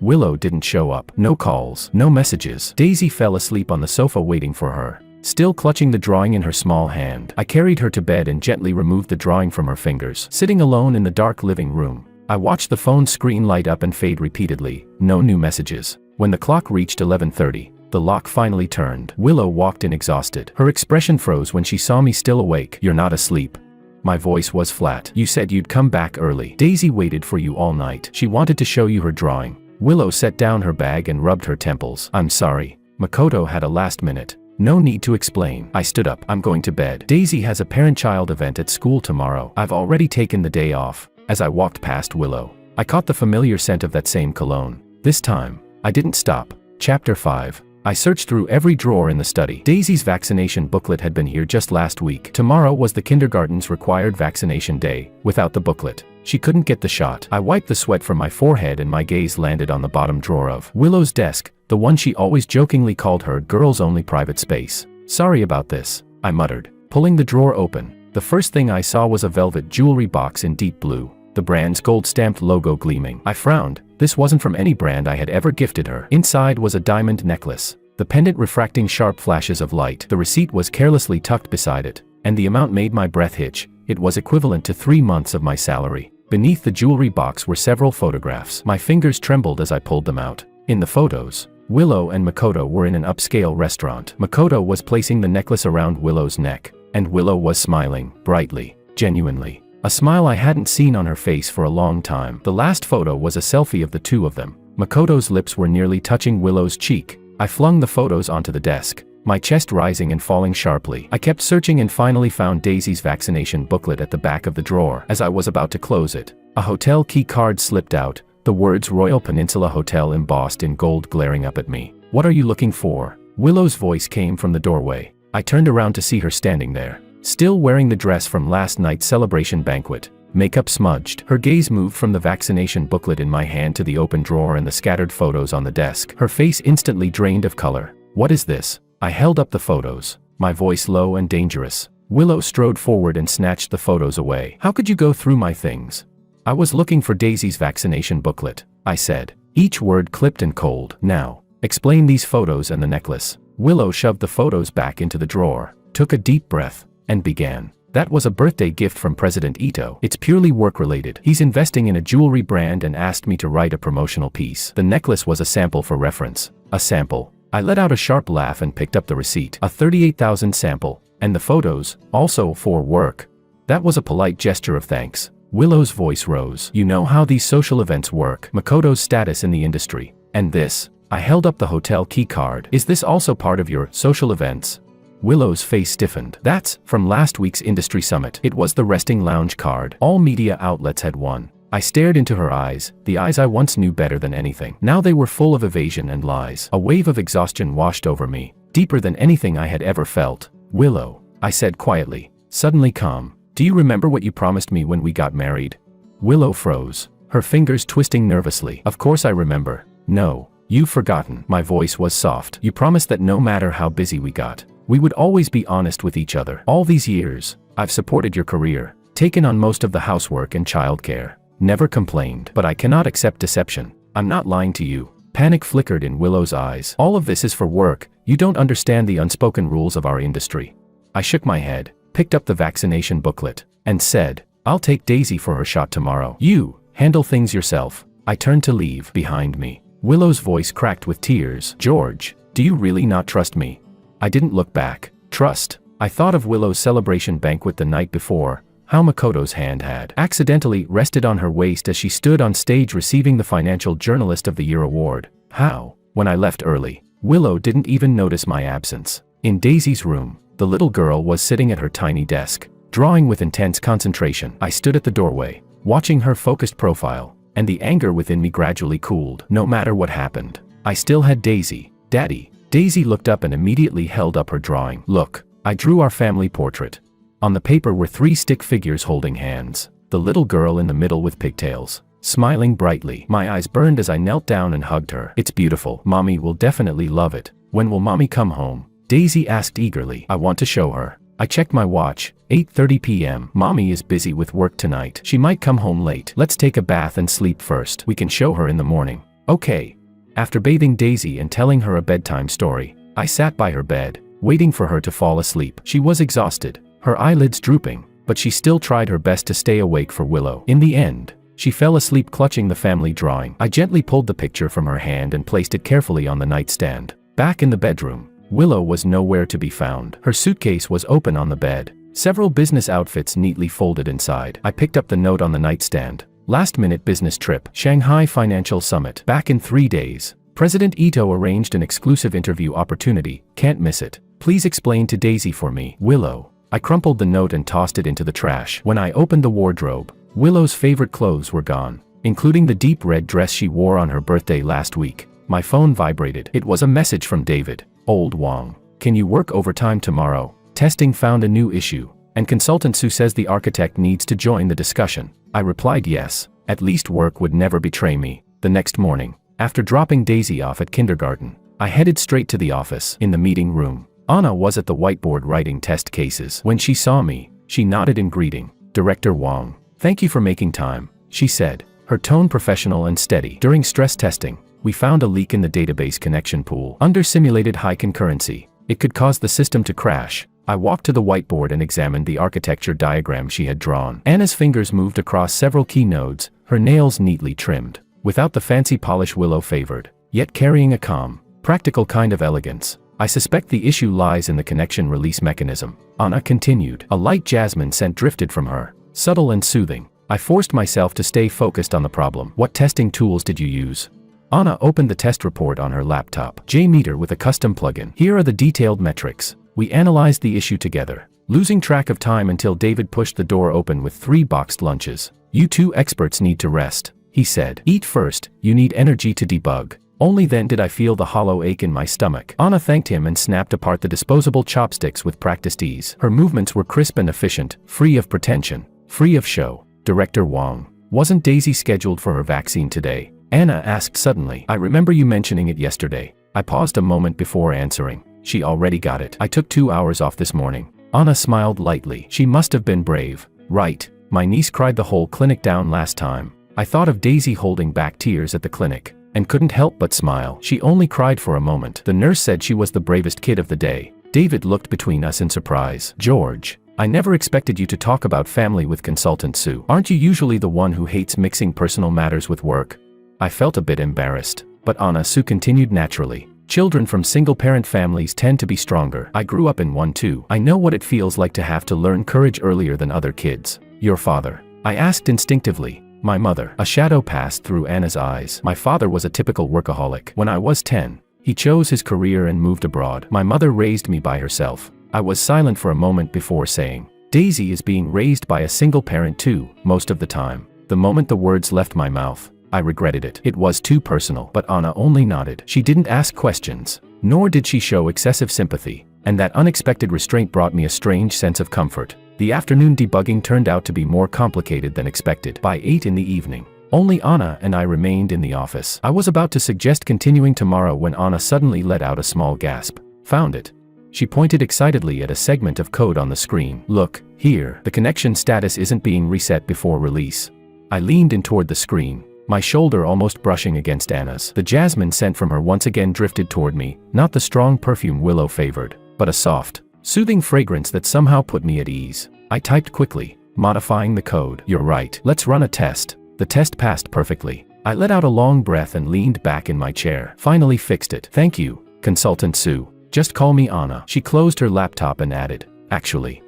Speaker 1: Willow didn't show up. No calls, no messages. Daisy fell asleep on the sofa waiting for her, still clutching the drawing in her small hand. I carried her to bed and gently removed the drawing from her fingers. Sitting alone in the dark living room, I watched the phone screen light up and fade repeatedly. No new messages. When the clock reached 11:30, the lock finally turned. Willow walked in exhausted. Her expression froze when she saw me still awake. "You're not asleep." My voice was flat. "You said you'd come back early. Daisy waited for you all night. She wanted to show you her drawing." Willow set down her bag and rubbed her temples. "I'm sorry. Makoto had a last minute." "No need to explain." I stood up. "I'm going to bed. Daisy has a parent-child event at school tomorrow. I've already taken the day off." As I walked past Willow, I caught the familiar scent of that same cologne. This time, I didn't stop. Chapter 5. I searched through every drawer in the study. Daisy's vaccination booklet had been here just last week. Tomorrow was the kindergarten's required vaccination day. Without the booklet, she couldn't get the shot. I wiped the sweat from my forehead and my gaze landed on the bottom drawer of Willow's desk, the one she always jokingly called her girls-only private space. "Sorry about this," I muttered, pulling the drawer open. The first thing I saw was a velvet jewelry box in deep blue, the brand's gold-stamped logo gleaming. I frowned. This wasn't from any brand I had ever gifted her. Inside was a diamond necklace, the pendant refracting sharp flashes of light. The receipt was carelessly tucked beside it, and the amount made my breath hitch. It was equivalent to 3 months of my salary. Beneath the jewelry box were several photographs. My fingers trembled as I pulled them out. In the photos, Willow and Makoto were in an upscale restaurant. Makoto was placing the necklace around Willow's neck, and Willow was smiling, brightly, genuinely. A smile I hadn't seen on her face for a long time. The last photo was a selfie of the two of them. Makoto's lips were nearly touching Willow's cheek. I flung the photos onto the desk, my chest rising and falling sharply. I kept searching and finally found Daisy's vaccination booklet at the back of the drawer. As I was about to close it, a hotel key card slipped out, the words Royal Peninsula Hotel embossed in gold glaring up at me. "What are you looking for?" Willow's voice came from the doorway. I turned around to see her standing there, still wearing the dress from last night's celebration banquet, makeup smudged. Her gaze moved from the vaccination booklet in my hand to the open drawer and the scattered photos on the desk. Her face instantly drained of color. "What is this?" I held up the photos, my voice low and dangerous. Willow strode forward and snatched the photos away. "How could you go through my things?" "I was looking for Daisy's vaccination booklet," I said, each word clipped and cold. "Now, explain these photos and the necklace." Willow shoved the photos back into the drawer, took a deep breath, and began. "That was a birthday gift from President Ito. It's purely work-related. He's investing in a jewelry brand and asked me to write a promotional piece. The necklace was a sample for reference." "A sample?" I let out a sharp laugh and picked up the receipt. "A 38,000 sample. And the photos, also for work." "That was a polite gesture of thanks." Willow's voice rose. You know how these social events work. Makoto's status in the industry. And this. I held up the hotel key card. Is this also part of your social events? Willow's face stiffened. That's from last week's industry summit. It was the resting lounge card. All media outlets had one. I stared into her eyes, the eyes I once knew better than anything. Now they were full of evasion and lies. A wave of exhaustion washed over me, deeper than anything I had ever felt. Willow, I said quietly, suddenly calm. Do you remember what you promised me when we got married? Willow froze, her fingers twisting nervously. Of course I remember. No, you've forgotten. My voice was soft. You promised that no matter how busy we got, we would always be honest with each other. All these years, I've supported your career, taken on most of the housework and childcare. Never complained. But I cannot accept deception. I'm not lying to you. Panic flickered in Willow's eyes. All of this is for work. You don't understand the unspoken rules of our industry. I shook my head, picked up the vaccination booklet, and said, I'll take Daisy for her shot tomorrow. You, handle things yourself. I turned to leave. Behind me, Willow's voice cracked with tears. George, do you really not trust me? I didn't look back. Trust. I thought of Willow's celebration banquet the night before. How Makoto's hand had accidentally rested on her waist as she stood on stage receiving the Financial Journalist of the Year award. How, when I left early, Willow didn't even notice my absence. In Daisy's room, the little girl was sitting at her tiny desk, drawing with intense concentration. I stood at the doorway, watching her focused profile, and the anger within me gradually cooled. No matter what happened, I still had Daisy. Daddy. Daisy looked up and immediately held up her drawing. Look, I drew our family portrait. On the paper were 3 stick figures holding hands, the little girl in the middle with pigtails, smiling brightly. My eyes burned as I knelt down and hugged her. It's beautiful. Mommy will definitely love it. When will Mommy come home? Daisy asked eagerly. I want to show her. I checked my watch. 8:30 p.m. Mommy is busy with work tonight. She might come home late. Let's take a bath and sleep first. We can show her in the morning. Okay. After bathing Daisy and telling her a bedtime story, I sat by her bed, waiting for her to fall asleep. She was exhausted, her eyelids drooping, but she still tried her best to stay awake for Willow. In the end, she fell asleep clutching the family drawing. I gently pulled the picture from her hand and placed it carefully on the nightstand. Back in the bedroom, Willow was nowhere to be found. Her suitcase was open on the bed, several business outfits neatly folded inside. I picked up the note on the nightstand. Last-minute business trip, Shanghai Financial Summit. Back in 3 days. President Ito arranged an exclusive interview opportunity. Can't miss it. Please explain to Daisy for me. Willow. I crumpled the note and tossed it into the trash. When I opened the wardrobe, Willow's favorite clothes were gone, including the deep red dress she wore on her birthday last week. My phone vibrated. It was a message from David. Old Wong. Can you work overtime tomorrow? Testing found a new issue, and consultant Sue says the architect needs to join the discussion. I replied yes. At least work would never betray me. The next morning, after dropping Daisy off at kindergarten, I headed straight to the office. In the meeting room, Anna was at the whiteboard writing test cases. When she saw me, she nodded in greeting. Director Wong. Thank you for making time, she said, her tone professional and steady. During stress testing, we found a leak in the database connection pool. Under simulated high concurrency, it could cause the system to crash. I walked to the whiteboard and examined the architecture diagram she had drawn. Anna's fingers moved across several key nodes, her nails neatly trimmed, without the fancy polish Willow favored, yet carrying a calm, practical kind of elegance. I suspect the issue lies in the connection release mechanism. Anna continued. A light jasmine scent drifted from her, subtle and soothing. I forced myself to stay focused on the problem. What testing tools did you use? Anna opened the test report on her laptop. JMeter with a custom plugin. Here are the detailed metrics. We analyzed the issue together, losing track of time until David pushed the door open with 3 boxed lunches. You 2 experts need to rest, he said. Eat first, you need energy to debug. Only then did I feel the hollow ache in my stomach. Anna thanked him and snapped apart the disposable chopsticks with practiced ease. Her movements were crisp and efficient, free of pretension, free of show. Director Wong. Wasn't Daisy scheduled for her vaccine today? Anna asked suddenly. I remember you mentioning it yesterday. I paused a moment before answering. She already got it. I took 2 hours off this morning. Anna smiled lightly. She must have been brave. Right. My niece cried the whole clinic down last time. I thought of Daisy holding back tears at the clinic, and couldn't help but smile. She only cried for a moment. The nurse said she was the bravest kid of the day. David looked between us in surprise. George, I never expected you to talk about family with consultant Sue. Aren't you usually the one who hates mixing personal matters with work? I felt a bit embarrassed, but Anna Sue continued naturally. Children from single-parent families tend to be stronger. I grew up in one too. I know what it feels like to have to learn courage earlier than other kids. Your father. I asked instinctively. My mother. A shadow passed through Anna's eyes. My father was a typical workaholic. When I was 10, he chose his career and moved abroad. My mother raised me by herself. I was silent for a moment before saying, Daisy is being raised by a single parent too, most of the time. The moment the words left my mouth, I regretted it. It was too personal. But Anna only nodded. She didn't ask questions, nor did she show excessive sympathy, and that unexpected restraint brought me a strange sense of comfort. The afternoon debugging turned out to be more complicated than expected. By 8 in the evening, only Anna and I remained in the office. I was about to suggest continuing tomorrow when Anna suddenly let out a small gasp. Found it. She pointed excitedly at a segment of code on the screen. Look, here, the connection status isn't being reset before release. I leaned in toward the screen, my shoulder almost brushing against Anna's. The jasmine scent from her once again drifted toward me, not the strong perfume Willow favored, but a soft, soothing fragrance that somehow put me at ease. I typed quickly, modifying the code. You're right. Let's run a test. The test passed perfectly. I let out a long breath and leaned back in my chair. Finally fixed it. Thank you, Consultant Sue. Just call me Anna. She closed her laptop and added, actually,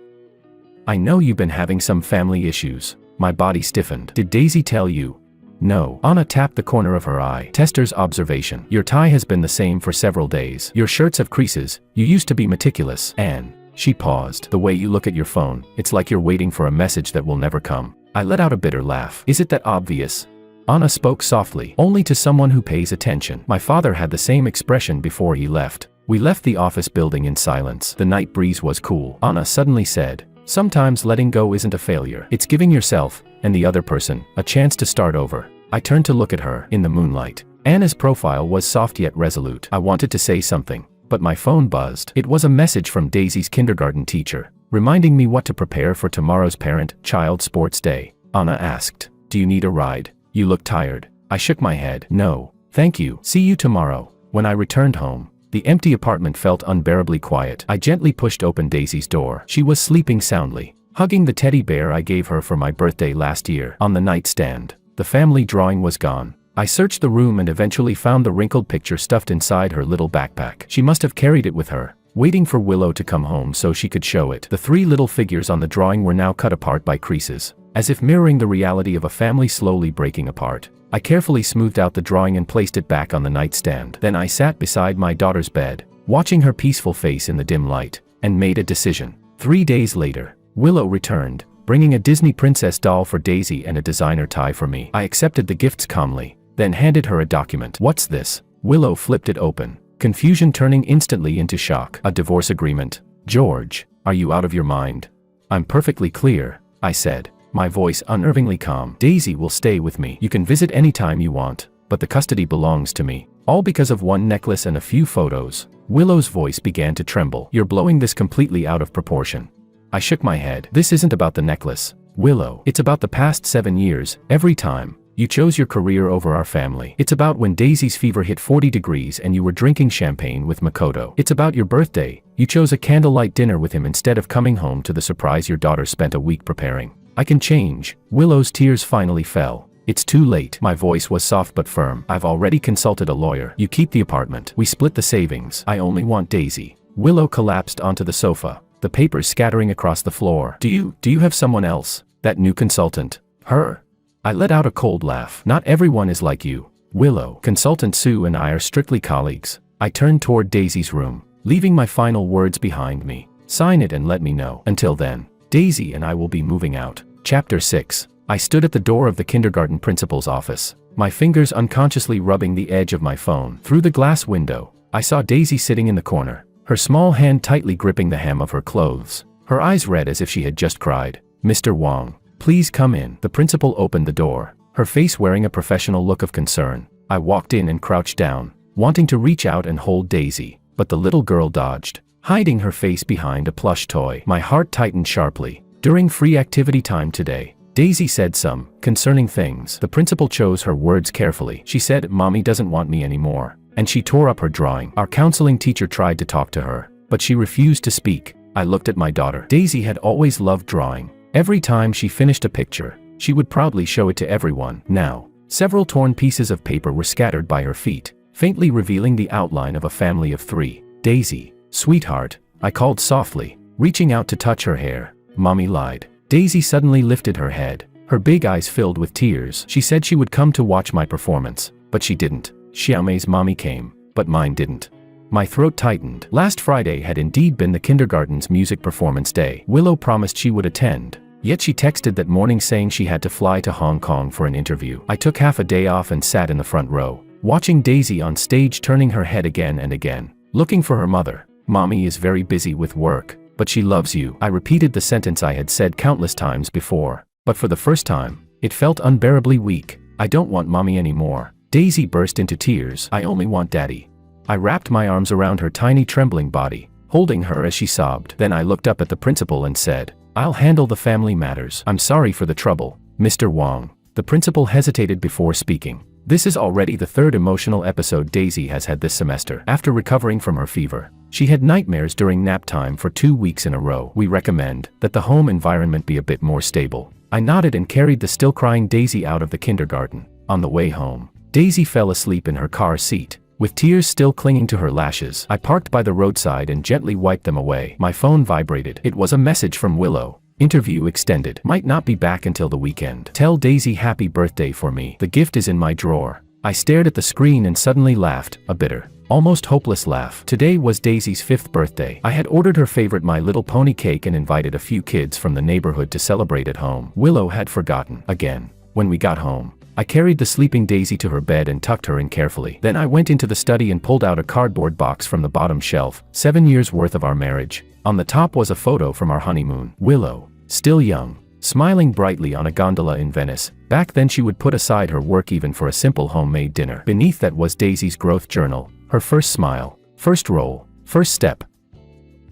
Speaker 1: I know you've been having some family issues. My body stiffened. Did Daisy tell you? No. Anna tapped the corner of her eye. Tester's observation. Your tie has been the same for several days. Your shirts have creases. You used to be meticulous. And she paused. The way you look at your phone, it's like you're waiting for a message that will never come. I let out a bitter laugh. Is it that obvious? Anna spoke softly, only to someone who pays attention. My father had the same expression before he left. We left the office building in silence. The night breeze was cool. Anna suddenly said, sometimes letting go isn't a failure. It's giving yourself, and the other person, a chance to start over. I turned to look at her. In the moonlight, Anna's profile was soft yet resolute. I wanted to say something, but my phone buzzed. It was a message from Daisy's kindergarten teacher, reminding me what to prepare for tomorrow's parent-child sports day. Anna asked, do you need a ride? You look tired. I shook my head. No, thank you. See you tomorrow. When I returned home, the empty apartment felt unbearably quiet. I gently pushed open Daisy's door. She was sleeping soundly, hugging the teddy bear I gave her for my birthday last year. On the nightstand, the family drawing was gone. I searched the room and eventually found the wrinkled picture stuffed inside her little backpack. She must have carried it with her, waiting for Willow to come home so she could show it. The 3 little figures on the drawing were now cut apart by creases, as if mirroring the reality of a family slowly breaking apart. I carefully smoothed out the drawing and placed it back on the nightstand. Then I sat beside my daughter's bed, watching her peaceful face in the dim light, and made a decision. 3 days later, Willow returned, bringing a Disney princess doll for Daisy and a designer tie for me. I accepted the gifts calmly, then handed her a document. What's this? Willow flipped it open, confusion turning instantly into shock. A divorce agreement. George, are you out of your mind? I'm perfectly clear, I said, my voice unnervingly calm. Daisy will stay with me. You can visit anytime you want, but the custody belongs to me. All because of one necklace and a few photos. Willow's voice began to tremble. You're blowing this completely out of proportion. I shook my head. This isn't about the necklace, Willow. It's about the past 7 years. Every time you chose your career over our family. It's about when Daisy's fever hit 40 degrees and you were drinking champagne with Makoto. It's about your birthday. You chose a candlelight dinner with him instead of coming home to the surprise your daughter spent a week preparing. I can change. Willow's tears finally fell. It's too late. My voice was soft but firm. I've already consulted a lawyer. You keep the apartment. We split the savings. I only want Daisy. Willow collapsed onto the sofa, the papers scattering across the floor. Do you have someone else? That new consultant? Her? I let out a cold laugh. Not everyone is like you, Willow. Consultant Sue and I are strictly colleagues. I turned toward Daisy's room, leaving my final words behind me. Sign it and let me know. Until then, Daisy and I will be moving out. Chapter 6. I stood at the door of the kindergarten principal's office, my fingers unconsciously rubbing the edge of my phone. Through the glass window, I saw Daisy sitting in the corner, her small hand tightly gripping the hem of her clothes, her eyes red as if she had just cried. Mr. Wong, please come in. The principal opened the door, her face wearing a professional look of concern. I walked in and crouched down, wanting to reach out and hold Daisy, but the little girl dodged, hiding her face behind a plush toy. My heart tightened sharply. During free activity time today, Daisy said some concerning things. The principal chose her words carefully. She said, Mommy doesn't want me anymore, and she tore up her drawing. Our counseling teacher tried to talk to her, but she refused to speak. I looked at my daughter. Daisy had always loved drawing. Every time she finished a picture, she would proudly show it to everyone. Now, several torn pieces of paper were scattered by her feet, faintly revealing the outline of a family of 3. Daisy, sweetheart, I called softly, reaching out to touch her hair. Mommy lied. Daisy suddenly lifted her head, Her big eyes filled with tears. She said she would come to watch my performance, but she didn't. Xiaomei's mommy came, but mine didn't. My throat tightened. Last Friday had indeed been the kindergarten's music performance day. Willow promised she would attend, yet she texted that morning saying she had to fly to Hong Kong for an interview. I took half a day off and sat in the front row, watching Daisy on stage turning her head again and again, looking for her mother. Mommy is very busy with work, but she loves you. I repeated the sentence I had said countless times before, but for the first time, it felt unbearably weak. I don't want mommy anymore. Daisy burst into tears. I only want daddy. I wrapped my arms around her tiny trembling body, holding her as she sobbed. Then I looked up at the principal and said, I'll handle the family matters. I'm sorry for the trouble, Mr. Wang. The principal hesitated before speaking. This is already the third emotional episode Daisy has had this semester. After recovering from her fever, she had nightmares during nap time for 2 weeks in a row. We recommend that the home environment be a bit more stable. I nodded and carried the still crying Daisy out of the kindergarten. On the way home, Daisy fell asleep in her car seat, with tears still clinging to her lashes. I parked by the roadside and gently wiped them away. My phone vibrated. It was a message from Willow. Interview extended. Might not be back until the weekend. Tell Daisy happy birthday for me. The gift is in my drawer. I stared at the screen and suddenly laughed, a bitter, almost hopeless laugh. Today was Daisy's 5th birthday. I had ordered her favorite My Little Pony cake and invited a few kids from the neighborhood to celebrate at home. Willow had forgotten. Again. When we got home, I carried the sleeping Daisy to her bed and tucked her in carefully. Then I went into the study and pulled out a cardboard box from the bottom shelf. 7 years worth of our marriage. On the top was a photo from our honeymoon. Willow, still young, smiling brightly on a gondola in Venice. Back then she would put aside her work even for a simple homemade dinner. Beneath that was Daisy's growth journal, her first smile, first role, first step.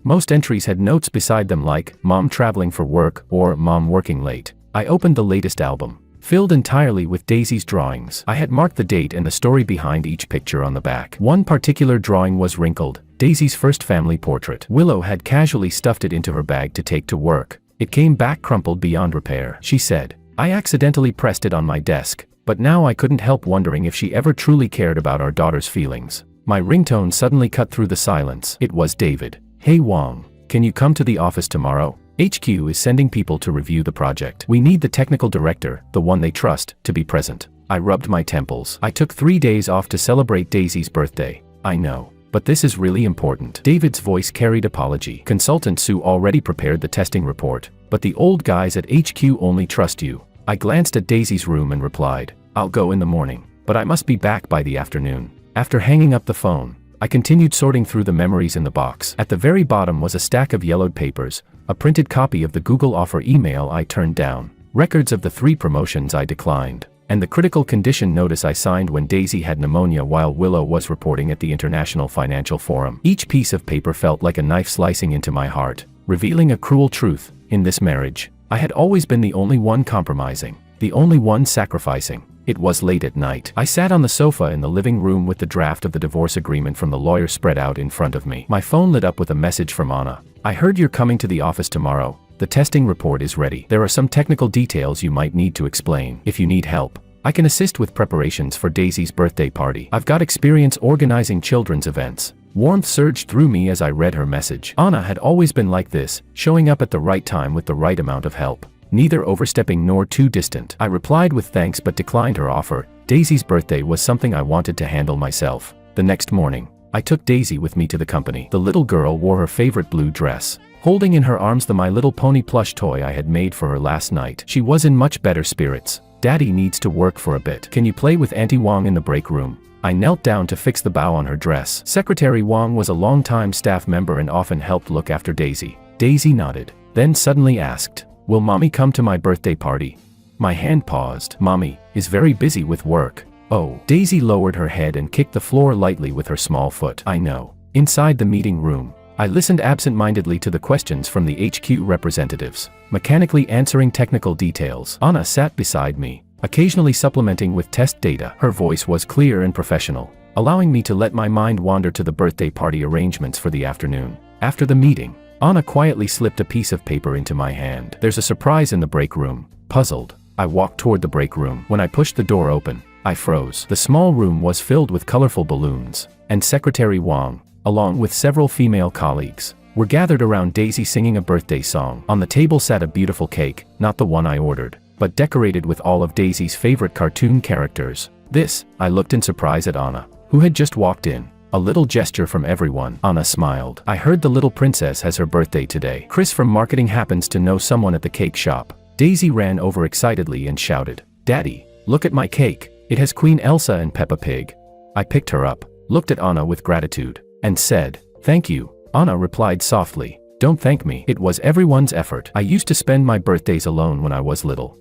Speaker 1: Most entries had notes beside them like, Mom traveling for work, or Mom working late. I opened the latest album, filled entirely with Daisy's drawings. I had marked the date and the story behind each picture on the back. One particular drawing was wrinkled, Daisy's first family portrait. Willow had casually stuffed it into her bag to take to work. It came back crumpled beyond repair. She said, I accidentally pressed it on my desk, but now I couldn't help wondering if she ever truly cared about our daughter's feelings. My ringtone suddenly cut through the silence. It was David. Hey Wang, can you come to the office tomorrow? HQ is sending people to review the project. We need the technical director, the one they trust, to be present. I rubbed my temples. I took 3 days off to celebrate Daisy's birthday. I know, but this is really important. David's voice carried apology. Consultant Sue already prepared the testing report, but the old guys at HQ only trust you. I glanced at Daisy's room and replied, I'll go in the morning, but I must be back by the afternoon. After hanging up the phone, I continued sorting through the memories in the box. At the very bottom was a stack of yellowed papers, a printed copy of the Google offer email I turned down, records of the 3 promotions I declined, and the critical condition notice I signed when Daisy had pneumonia while Willow was reporting at the International Financial Forum. Each piece of paper felt like a knife slicing into my heart, revealing a cruel truth. In this marriage, I had always been the only one compromising, the only one sacrificing. It was late at night. I sat on the sofa in the living room with the draft of the divorce agreement from the lawyer spread out in front of me. My phone lit up with a message from Anna. I heard you're coming to the office tomorrow. The testing report is ready. There are some technical details you might need to explain. If you need help, I can assist with preparations for Daisy's birthday party. I've got experience organizing children's events. Warmth surged through me as I read her message. Anna had always been like this, showing up at the right time with the right amount of help, neither overstepping nor too distant. I replied with thanks but declined her offer. Daisy's birthday was something I wanted to handle myself. The next morning, I took Daisy with me to the company. The little girl wore her favorite blue dress, holding in her arms the My Little Pony plush toy I had made for her last night. She was in much better spirits. Daddy needs to work for a bit. Can you play with Auntie Wang in the break room? I knelt down to fix the bow on her dress. Secretary Wang was a longtime staff member and often helped look after Daisy. Daisy nodded, then suddenly asked, Will Mommy come to my birthday party? My hand paused. Mommy is very busy with work. Oh. Daisy lowered her head and kicked the floor lightly with her small foot. I know. Inside the meeting room, I listened absent-mindedly to the questions from the HQ representatives, mechanically answering technical details. Anna sat beside me, occasionally supplementing with test data. Her voice was clear and professional, allowing me to let my mind wander to the birthday party arrangements for the afternoon. After the meeting, Anna quietly slipped a piece of paper into my hand. There's a surprise in the break room. Puzzled, I walked toward the break room. When I pushed the door open, I froze. The small room was filled with colorful balloons, and Secretary Wang, along with several female colleagues, were gathered around Daisy singing a birthday song. On the table sat a beautiful cake, not the one I ordered, but decorated with all of Daisy's favorite cartoon characters. This, I looked in surprise at Anna, who had just walked in. A little gesture from everyone. Anna smiled. I heard the little princess has her birthday today. Chris from marketing happens to know someone at the cake shop. Daisy ran over excitedly and shouted, "Daddy, look at my cake. It has Queen Elsa and Peppa Pig." I picked her up, looked at Anna with gratitude, and said, "Thank you." Anna replied softly, "Don't thank me. It was everyone's effort. I used to spend my birthdays alone when I was little.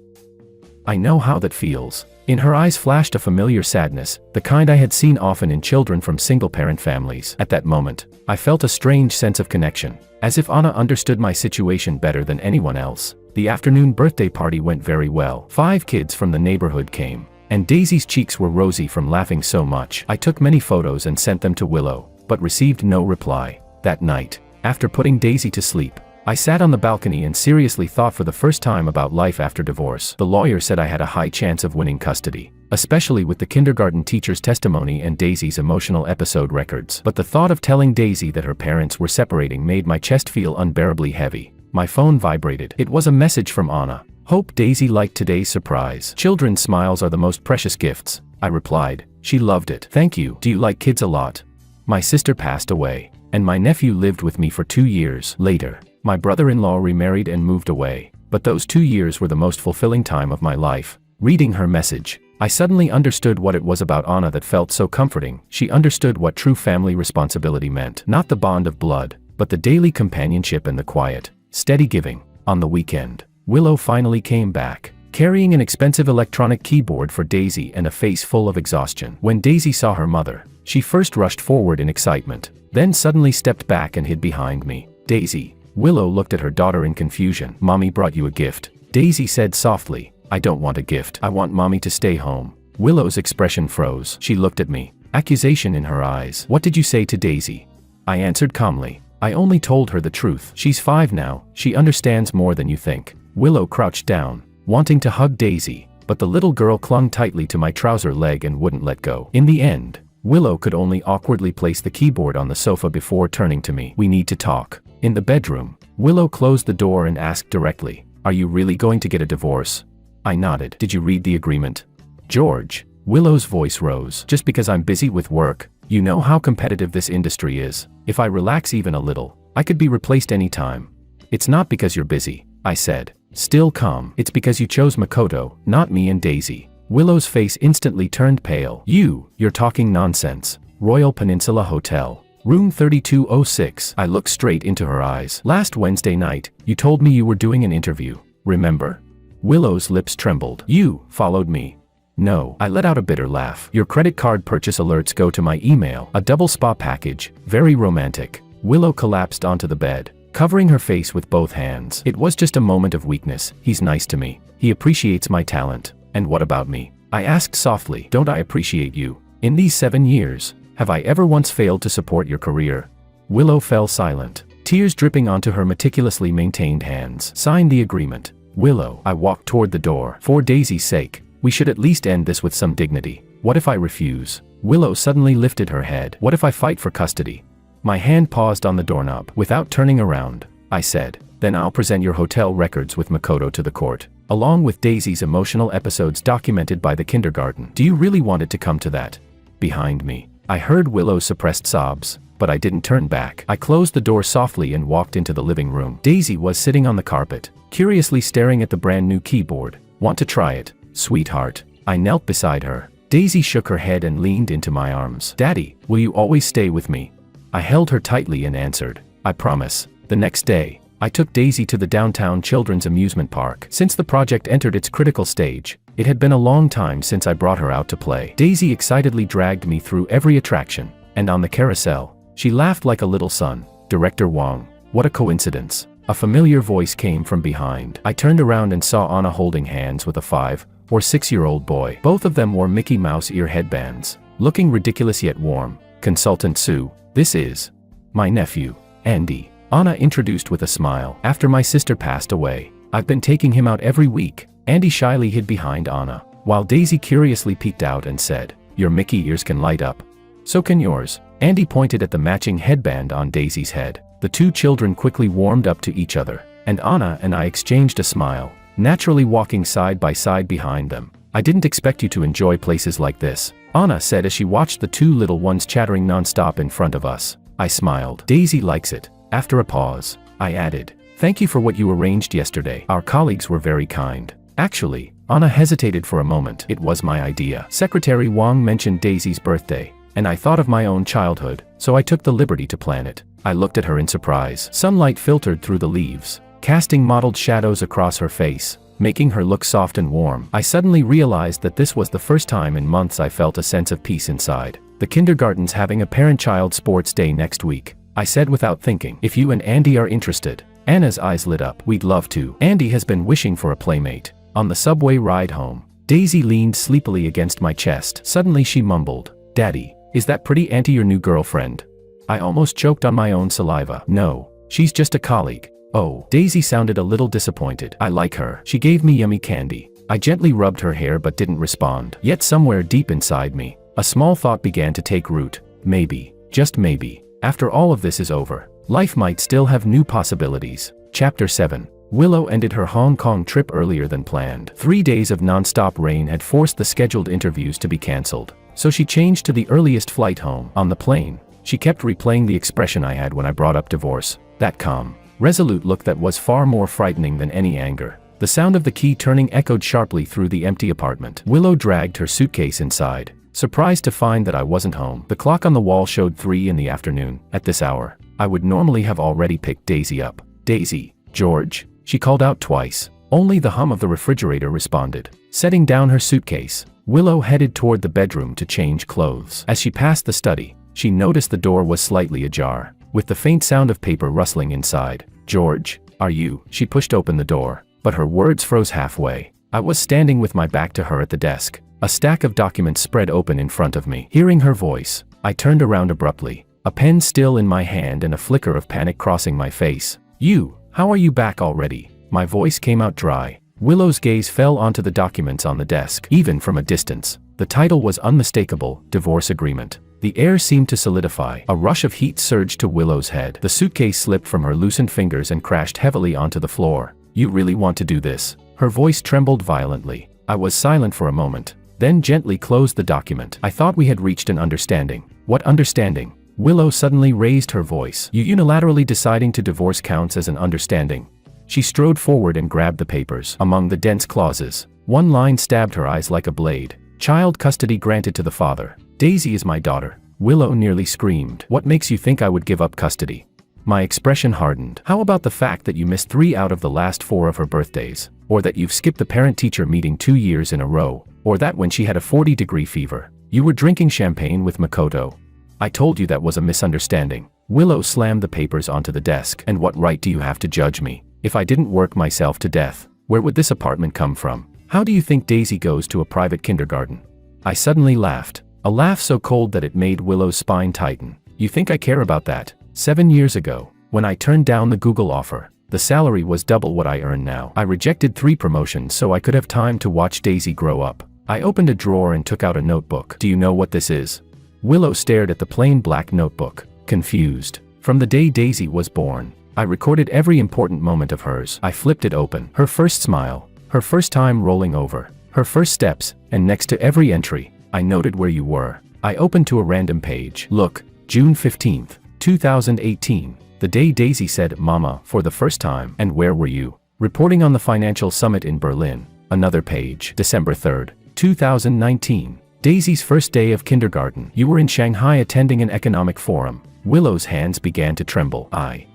Speaker 1: I know how that feels." In her eyes flashed a familiar sadness, the kind I had seen often in children from single-parent families. At that moment, I felt a strange sense of connection, as if Anna understood my situation better than anyone else. The afternoon birthday party went very well. 5 kids from the neighborhood came, and Daisy's cheeks were rosy from laughing so much. I took many photos and sent them to Willow, but received no reply. That night, after putting Daisy to sleep, I sat on the balcony and seriously thought for the first time about life after divorce. The lawyer said I had a high chance of winning custody, especially with the kindergarten teacher's testimony and Daisy's emotional episode records. But the thought of telling Daisy that her parents were separating made my chest feel unbearably heavy. My phone vibrated. It was a message from Anna. "Hope Daisy liked today's surprise. Children's smiles are the most precious gifts," I replied. She loved it. "Thank you. Do you like kids a lot?" My sister passed away, and my nephew lived with me for 2 years. Later, my brother-in-law remarried and moved away, but those 2 years were the most fulfilling time of my life. Reading her message, I suddenly understood what it was about Anna that felt so comforting. She understood what true family responsibility meant. Not the bond of blood, but the daily companionship and the quiet, steady giving. On the weekend, Willow finally came back, carrying an expensive electronic keyboard for Daisy and a face full of exhaustion. When Daisy saw her mother, she first rushed forward in excitement, then suddenly stepped back and hid behind me. "Daisy." Willow looked at her daughter in confusion. "Mommy brought you a gift," Daisy said softly. "I don't want a gift. I want Mommy to stay home." Willow's expression froze. She looked at me, accusation in her eyes. "What did you say to Daisy?" I answered calmly. "I only told her the truth. She's 5 now. She understands more than you think." Willow crouched down, wanting to hug Daisy, but the little girl clung tightly to my trouser leg and wouldn't let go. In the end, Willow could only awkwardly place the keyboard on the sofa before turning to me. "We need to talk." In the bedroom, Willow closed the door and asked directly, "Are you really going to get a divorce?" I nodded. "Did you read the agreement?" "George," Willow's voice rose, "just because I'm busy with work, you know how competitive this industry is. If I relax even a little, I could be replaced anytime." "It's not because you're busy," I said, still calm. "It's because you chose Makoto, not me and Daisy." Willow's face instantly turned pale. You're talking nonsense." Royal Peninsula Hotel, room 3206. I looked straight into her eyes. "Last Wednesday night, you told me you were doing an interview, remember?" Willow's lips trembled. "You followed me?" "No." I let out a bitter laugh. "Your credit card purchase alerts go to my email. A double spa package, very romantic." Willow collapsed onto the bed, covering her face with both hands. "It was just a moment of weakness. He's nice to me. He appreciates my talent." "And what about me?" I asked softly. "Don't I appreciate you? In these 7 years, have I ever once failed to support your career?" Willow fell silent, tears dripping onto her meticulously maintained hands. "Sign the agreement." "Willow." I walked toward the door. "For Daisy's sake, we should at least end this with some dignity. What if I refuse?" Willow suddenly lifted her head. "What if I fight for custody?" My hand paused on the doorknob. Without turning around, I said, "Then I'll present your hotel records with Makoto to the court, along with Daisy's emotional episodes documented by the kindergarten." "Do you really want it to come to that?" Behind me, I heard Willow's suppressed sobs, but I didn't turn back. I closed the door softly and walked into the living room. Daisy was sitting on the carpet, curiously staring at the brand new keyboard. "Want to try it, sweetheart?" I knelt beside her. Daisy shook her head and leaned into my arms. "Daddy, will you always stay with me?" I held her tightly and answered, "I promise." The next day, I took Daisy to the downtown children's amusement park. Since the project entered its critical stage, it had been a long time since I brought her out to play. Daisy excitedly dragged me through every attraction, and on the carousel, she laughed like a little son. "Director Wong, what a coincidence." A familiar voice came from behind. I turned around and saw Anna holding hands with a 5 or 6-year-old boy. Both of them wore Mickey Mouse ear headbands, looking ridiculous yet warm. "Consultant Sue, this is my nephew, Andy," Anna introduced with a smile. "After my sister passed away, I've been taking him out every week." Andy shyly hid behind Anna, while Daisy curiously peeked out and said, "Your Mickey ears can light up. So can yours." Andy pointed at the matching headband on Daisy's head. The 2 children quickly warmed up to each other, and Anna and I exchanged a smile. naturally walking side by side behind them. I didn't expect you to enjoy places like this, Anna said as she watched the two little ones chattering nonstop in front of us. I smiled. Daisy likes it. After a pause, I added, thank you for what you arranged yesterday. Our colleagues were very kind. Actually, Anna hesitated for a moment. It was my idea. Secretary Wang mentioned Daisy's birthday, and I thought of my own childhood, so I took the liberty to plan it. I looked at her in surprise. Sunlight filtered through the leaves, casting mottled shadows across her face, making her look soft and warm. I suddenly realized that this was the first time in months I felt a sense of peace inside. The kindergarten's having a parent-child sports day next week, I said without thinking. If you and Andy are interested. Anna's eyes lit up. We'd love to. Andy has been wishing for a playmate. On the subway ride home, Daisy leaned sleepily against my chest. Suddenly she mumbled, Daddy, is that pretty auntie your new girlfriend? I almost choked on my own saliva. No, she's just a colleague. Oh, Daisy sounded a little disappointed. I like her. She gave me yummy candy. I gently rubbed her hair but didn't respond. Yet somewhere deep inside me, a small thought began to take root. Maybe, just maybe, after all of this is over, life might still have new possibilities. Chapter 7. Willow ended her Hong Kong trip earlier than planned. 3 days of non-stop rain had forced the scheduled interviews to be cancelled, so she changed to the earliest flight home. On the plane, she kept replaying the expression I had when I brought up divorce, that calm, resolute look that was far more frightening than any anger. The sound of the key turning echoed sharply through the empty apartment. Willow dragged her suitcase inside, surprised to find that I wasn't home. The clock on the wall showed 3 in the afternoon. At this hour, I would normally have already picked Daisy up. Daisy, George, she called out twice. Only the hum of the refrigerator responded. Setting down her suitcase, Willow headed toward the bedroom to change clothes. As she passed the study, she noticed the door was slightly ajar, with the faint sound of paper rustling inside. George, are you? She pushed open the door, but her words froze halfway. I was standing with my back to her at the desk, a stack of documents spread open in front of me. Hearing her voice, I turned around abruptly, a pen still in my hand and a flicker of panic crossing my face. You, how are you back already? My voice came out dry. Willow's gaze fell onto the documents on the desk. Even from a distance, the title was unmistakable, Divorce Agreement. The air seemed to solidify. A rush of heat surged to Willow's head. The suitcase slipped from her loosened fingers and crashed heavily onto the floor. You really want to do this? Her voice trembled violently. I was silent for a moment, then gently closed the document. I thought we had reached an understanding. What understanding? Willow suddenly raised her voice. You unilaterally deciding to divorce counts as an understanding. She strode forward and grabbed the papers. Among the dense clauses, one line stabbed her eyes like a blade. Child custody granted to the father. Daisy is my daughter. Willow nearly screamed. What makes you think I would give up custody? My expression hardened. How about the fact that you missed 3 out of the last 4 of her birthdays? Or that you've skipped the parent-teacher meeting 2 years in a row? Or that when she had a 40-degree fever, you were drinking champagne with Makoto? I told you that was a misunderstanding. Willow slammed the papers onto the desk. And what right do you have to judge me? If I didn't work myself to death, where would this apartment come from? How do you think Daisy goes to a private kindergarten? I suddenly laughed. A laugh so cold that it made Willow's spine tighten. You think I care about that? 7 years ago, when I turned down the Google offer, the salary was double what I earn now. I rejected 3 promotions so I could have time to watch Daisy grow up. I opened a drawer and took out a notebook. Do you know what this is? Willow stared at the plain black notebook, confused. From the day Daisy was born, I recorded every important moment of hers. I flipped it open. Her first smile, her first time rolling over, her first steps, and next to every entry, I noted where you were. I opened to a random page. Look, June 15th, 2018, the day Daisy said "Mama" for the first time. And where were you? Reporting on the financial summit in Berlin. Another page. December 3rd, 2019. Daisy's first day of kindergarten. You were in Shanghai attending an economic forum. Willow's hands began to tremble. I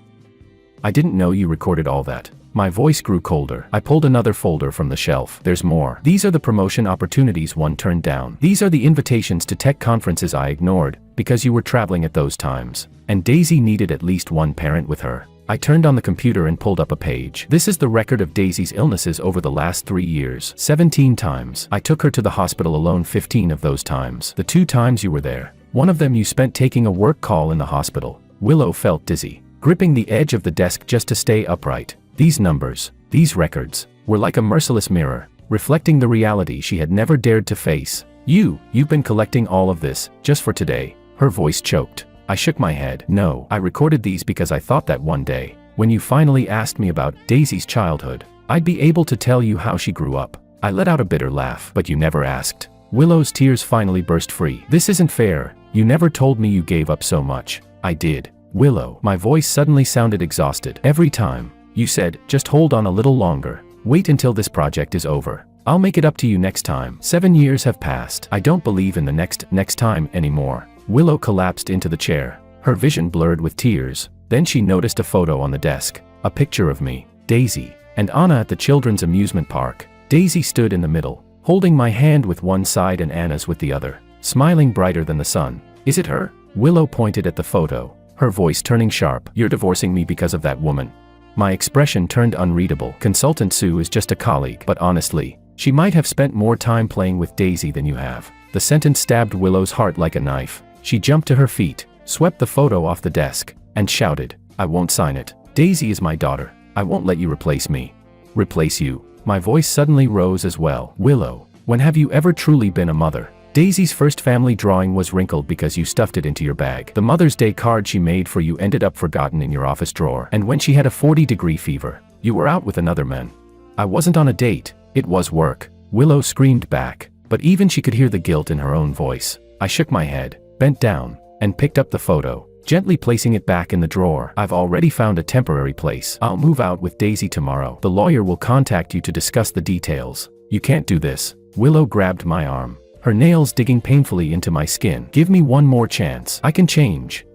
Speaker 1: didn't know you recorded all that. My voice grew colder. I pulled another folder from the shelf. There's more. These are the promotion opportunities one turned down. These are the invitations to tech conferences I ignored, because you were traveling at those times. And Daisy needed at least one parent with her. I turned on the computer and pulled up a page. This is the record of Daisy's illnesses over the last 3 years. 17 times. I took her to the hospital alone 15 of those times. The 2 times you were there, one of them you spent taking a work call in the hospital. Willow felt dizzy, gripping the edge of the desk just to stay upright. These numbers, these records, were like a merciless mirror, reflecting the reality she had never dared to face. You've been collecting all of this, just for today. Her voice choked. I shook my head. No, I recorded these because I thought that one day, when you finally asked me about Daisy's childhood, I'd be able to tell you how she grew up. I let out a bitter laugh. But you never asked. Willow's tears finally burst free. This isn't fair. You never told me you gave up so much. I did. Willow. My voice suddenly sounded exhausted. Every time. You said, just hold on a little longer. Wait until this project is over. I'll make it up to you next time. 7 years have passed. I don't believe in the next time anymore. Willow collapsed into the chair. Her vision blurred with tears. Then she noticed a photo on the desk. A picture of me, Daisy, and Anna at the children's amusement park. Daisy stood in the middle, holding my hand with one side and Anna's with the other, smiling brighter than the sun. Is it her? Willow pointed at the photo, her voice turning sharp. You're divorcing me because of that woman. My expression turned unreadable. Consultant Sue is just a colleague. But honestly, she might have spent more time playing with Daisy than you have. The sentence stabbed Willow's heart like a knife. She jumped to her feet, swept the photo off the desk, and shouted, I won't sign it. Daisy is my daughter. I won't let you replace me. Replace you? My voice suddenly rose as well. Willow, when have you ever truly been a mother? Daisy's first family drawing was wrinkled because you stuffed it into your bag. The Mother's Day card she made for you ended up forgotten in your office drawer. And when she had a 40-degree fever, you were out with another man. I wasn't on a date. It was work. Willow screamed back, but even she could hear the guilt in her own voice. I shook my head, bent down, and picked up the photo, gently placing it back in the drawer. I've already found a temporary place. I'll move out with Daisy tomorrow. The lawyer will contact you to discuss the details. You can't do this. Willow grabbed my arm, her nails digging painfully into my skin. Give me one more chance. I can change.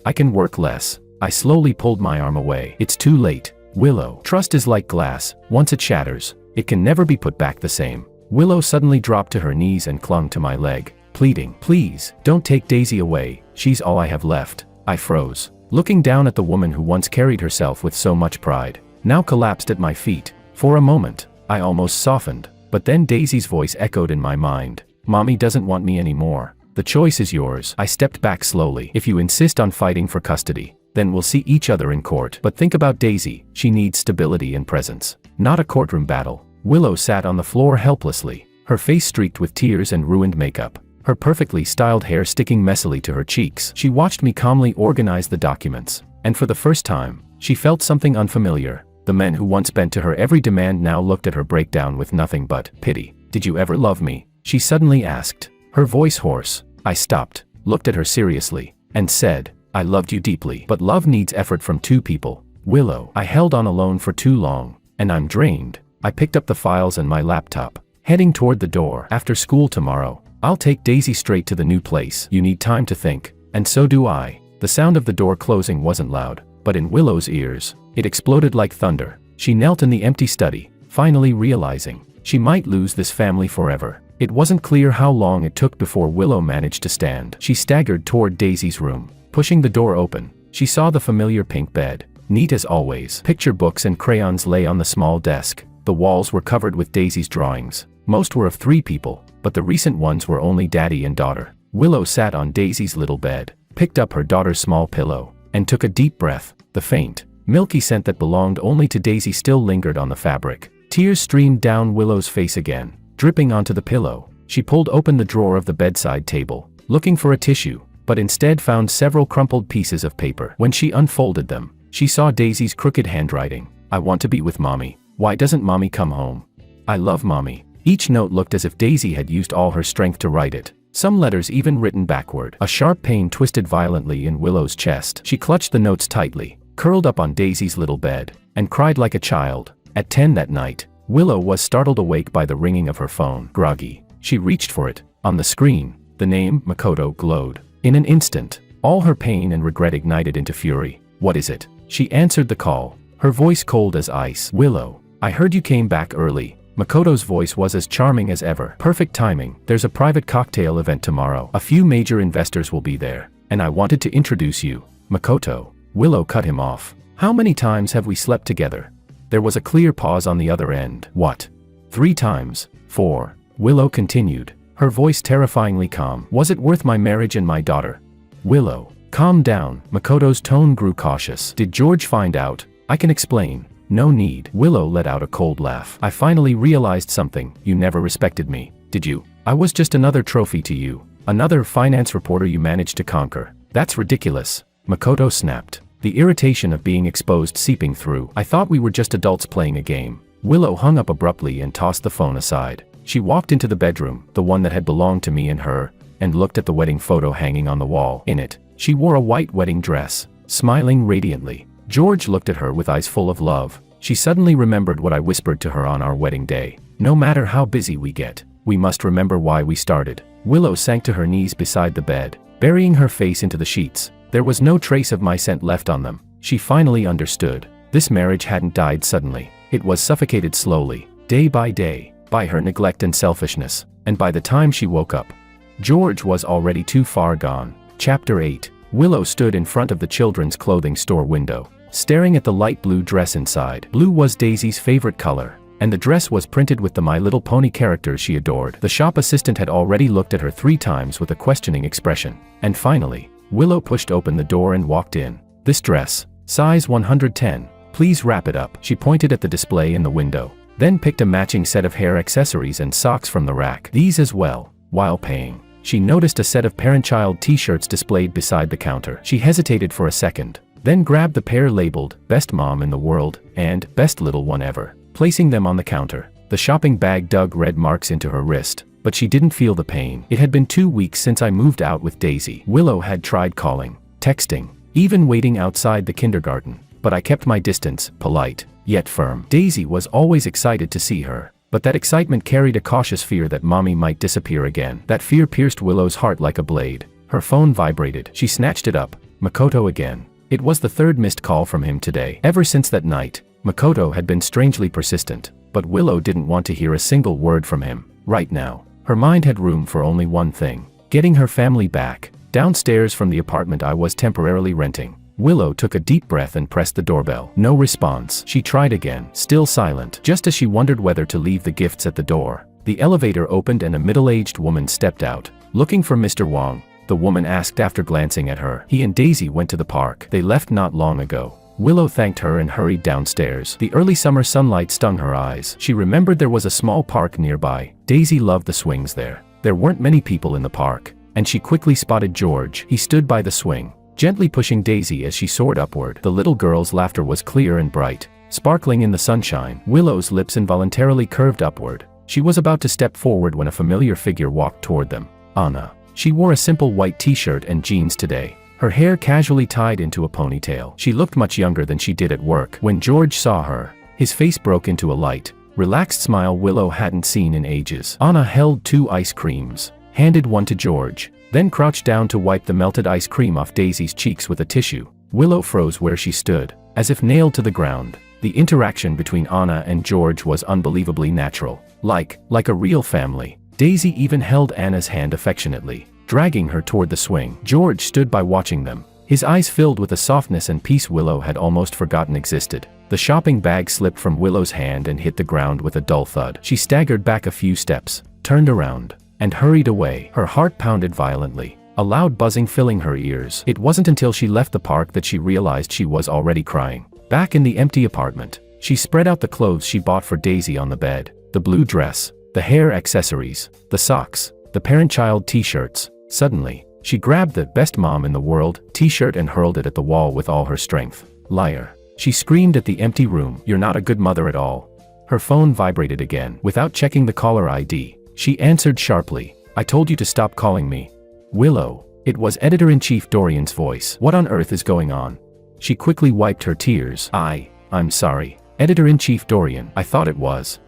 Speaker 1: I can work less. I slowly pulled my arm away. It's too late. Willow. Trust is like glass. Once it shatters, it can never be put back the same. Willow suddenly dropped to her knees and clung to my leg, pleading, please, don't take Daisy away. She's all I have left. I froze, looking down at the woman who once carried herself with so much pride, now collapsed at my feet. For a moment, I almost softened, but then Daisy's voice echoed in my mind. Mommy doesn't want me anymore. The choice is yours. I stepped back slowly. If you insist on fighting for custody, then we'll see each other in court. But think about Daisy. She needs stability and presence, not a courtroom battle. Willow sat on the floor helplessly, her face streaked with tears and ruined makeup, her perfectly styled hair sticking messily to her cheeks. She watched me calmly organize the documents, and for the first time, she felt something unfamiliar. The men who once bent to her every demand now looked at her breakdown with nothing but pity. Did you ever love me? She suddenly asked, her voice hoarse. I stopped, looked at her seriously, and said, I loved you deeply. But love needs effort from two people. Willow. I held on alone for too long, and I'm drained. I picked up the files and my laptop, heading toward the door. After school tomorrow, I'll take Daisy straight to the new place. You need time to think, and so do I. The sound of the door closing wasn't loud, but in Willow's ears, it exploded like thunder. She knelt in the empty study, finally realizing she might lose this family forever. It wasn't clear how long it took before Willow managed to stand. She staggered toward Daisy's room, pushing the door open. She saw the familiar pink bed, neat as always. Picture books and crayons lay on the small desk. The walls were covered with Daisy's drawings. Most were of 3 people, but the recent ones were only daddy and daughter. Willow sat on Daisy's little bed, picked up her daughter's small pillow, and took a deep breath. The faint, milky scent that belonged only to Daisy still lingered on the fabric. Tears streamed down Willow's face again, dripping onto the pillow. She pulled open the drawer of the bedside table, looking for a tissue, but instead found several crumpled pieces of paper. When she unfolded them, she saw Daisy's crooked handwriting. I want to be with Mommy. Why doesn't Mommy come home? I love Mommy. Each note looked as if Daisy had used all her strength to write it, some letters even written backward. A sharp pain twisted violently in Willow's chest. She clutched the notes tightly, curled up on Daisy's little bed, and cried like a child. At 10 that night, Willow was startled awake by the ringing of her phone. Groggy, she reached for it. On the screen, the name Makoto glowed. In an instant, all her pain and regret ignited into fury. What is it? She answered the call, her voice cold as ice. Willow, I heard you came back early. Makoto's voice was as charming as ever. Perfect timing. There's a private cocktail event tomorrow. A few major investors will be there, and I wanted to introduce you. Makoto. Willow cut him off. How many times have we slept together? There was a clear pause on the other end. What? 3 times. 4. Willow continued, her voice terrifyingly calm. Was it worth my marriage and my daughter? Willow. Calm down. Makoto's tone grew cautious. Did George find out? I can explain. No need. Willow let out a cold laugh. I finally realized something. You never respected me, did you? I was just another trophy to you. Another finance reporter you managed to conquer. That's ridiculous. Makoto snapped, the irritation of being exposed seeping through. I thought we were just adults playing a game. Willow hung up abruptly and tossed the phone aside. She walked into the bedroom, the one that had belonged to me and her, and looked at the wedding photo hanging on the wall. In it, she wore a white wedding dress, smiling radiantly. George looked at her with eyes full of love. She suddenly remembered what I whispered to her on our wedding day. No matter how busy we get, we must remember why we started. Willow sank to her knees beside the bed, burying her face into the sheets. There was no trace of my scent left on them. She finally understood. This marriage hadn't died suddenly. It was suffocated slowly, day by day, by her neglect and selfishness. And by the time she woke up, George was already too far gone. Chapter 8. Willow stood in front of the children's clothing store window, staring at the light blue dress inside. Blue was Daisy's favorite color, and the dress was printed with the My Little Pony characters she adored. The shop assistant had already looked at her 3 times with a questioning expression. And finally, Willow pushed open the door and walked in. This dress, size 110. Please wrap it up. She pointed at the display in the window, then picked a matching set of hair accessories and socks from the rack. These as well. While paying, she noticed a set of parent-child t-shirts displayed beside the counter. She hesitated for a second, then grabbed the pair labeled Best Mom in the World and Best Little One Ever, placing them on the counter. The shopping bag dug red marks into her wrist, but she didn't feel the pain. It had been 2 weeks since I moved out with Daisy. Willow had tried calling, texting, even waiting outside the kindergarten, but I kept my distance, polite, yet firm. Daisy was always excited to see her, but that excitement carried a cautious fear that Mommy might disappear again. That fear pierced Willow's heart like a blade. Her phone vibrated. She snatched it up. Makoto again. It was the 3rd missed call from him today. Ever since that night, Makoto had been strangely persistent, but Willow didn't want to hear a single word from him. Right now, her mind had room for only one thing: getting her family back. Downstairs from the apartment I was temporarily renting, Willow took a deep breath and pressed the doorbell. No response. She tried again, still silent. Just as she wondered whether to leave the gifts at the door, the elevator opened and a middle-aged woman stepped out. Looking for Mr. Wong, the woman asked after glancing at her. He and Daisy went to the park. They left not long ago. Willow thanked her and hurried downstairs. The early summer sunlight stung her eyes. She remembered there was a small park nearby. Daisy loved the swings there. There weren't many people in the park, and she quickly spotted George. He stood by the swing, gently pushing Daisy as she soared upward. The little girl's laughter was clear and bright, sparkling in the sunshine. Willow's lips involuntarily curved upward. She was about to step forward when a familiar figure walked toward them. Anna. She wore a simple white t-shirt and jeans today, her hair casually tied into a ponytail. She looked much younger than she did at work. When George saw her, his face broke into a light, relaxed smile Willow hadn't seen in ages. Anna held 2 ice creams, handed one to George, then crouched down to wipe the melted ice cream off Daisy's cheeks with a tissue. Willow froze where she stood, as if nailed to the ground. The interaction between Anna and George was unbelievably natural, like a real family. Daisy even held Anna's hand affectionately, dragging her toward the swing. George stood by watching them, his eyes filled with a softness and peace Willow had almost forgotten existed. The shopping bag slipped from Willow's hand and hit the ground with a dull thud. She staggered back a few steps, turned around, and hurried away. Her heart pounded violently, a loud buzzing filling her ears. It wasn't until she left the park that she realized she was already crying. Back in the empty apartment, she spread out the clothes she bought for Daisy on the bed. The blue dress, the hair accessories, the socks, the parent-child t-shirts. Suddenly, she grabbed the Best Mom in the World t-shirt and hurled it at the wall with all her strength. Liar. She screamed at the empty room. You're not a good mother at all. Her phone vibrated again. Without checking the caller ID, she answered sharply. I told you to stop calling me. Willow. It was Editor-in-Chief Dorian's voice. What on earth is going on? She quickly wiped her tears. I'm sorry. Editor-in-Chief Dorian. I thought it was.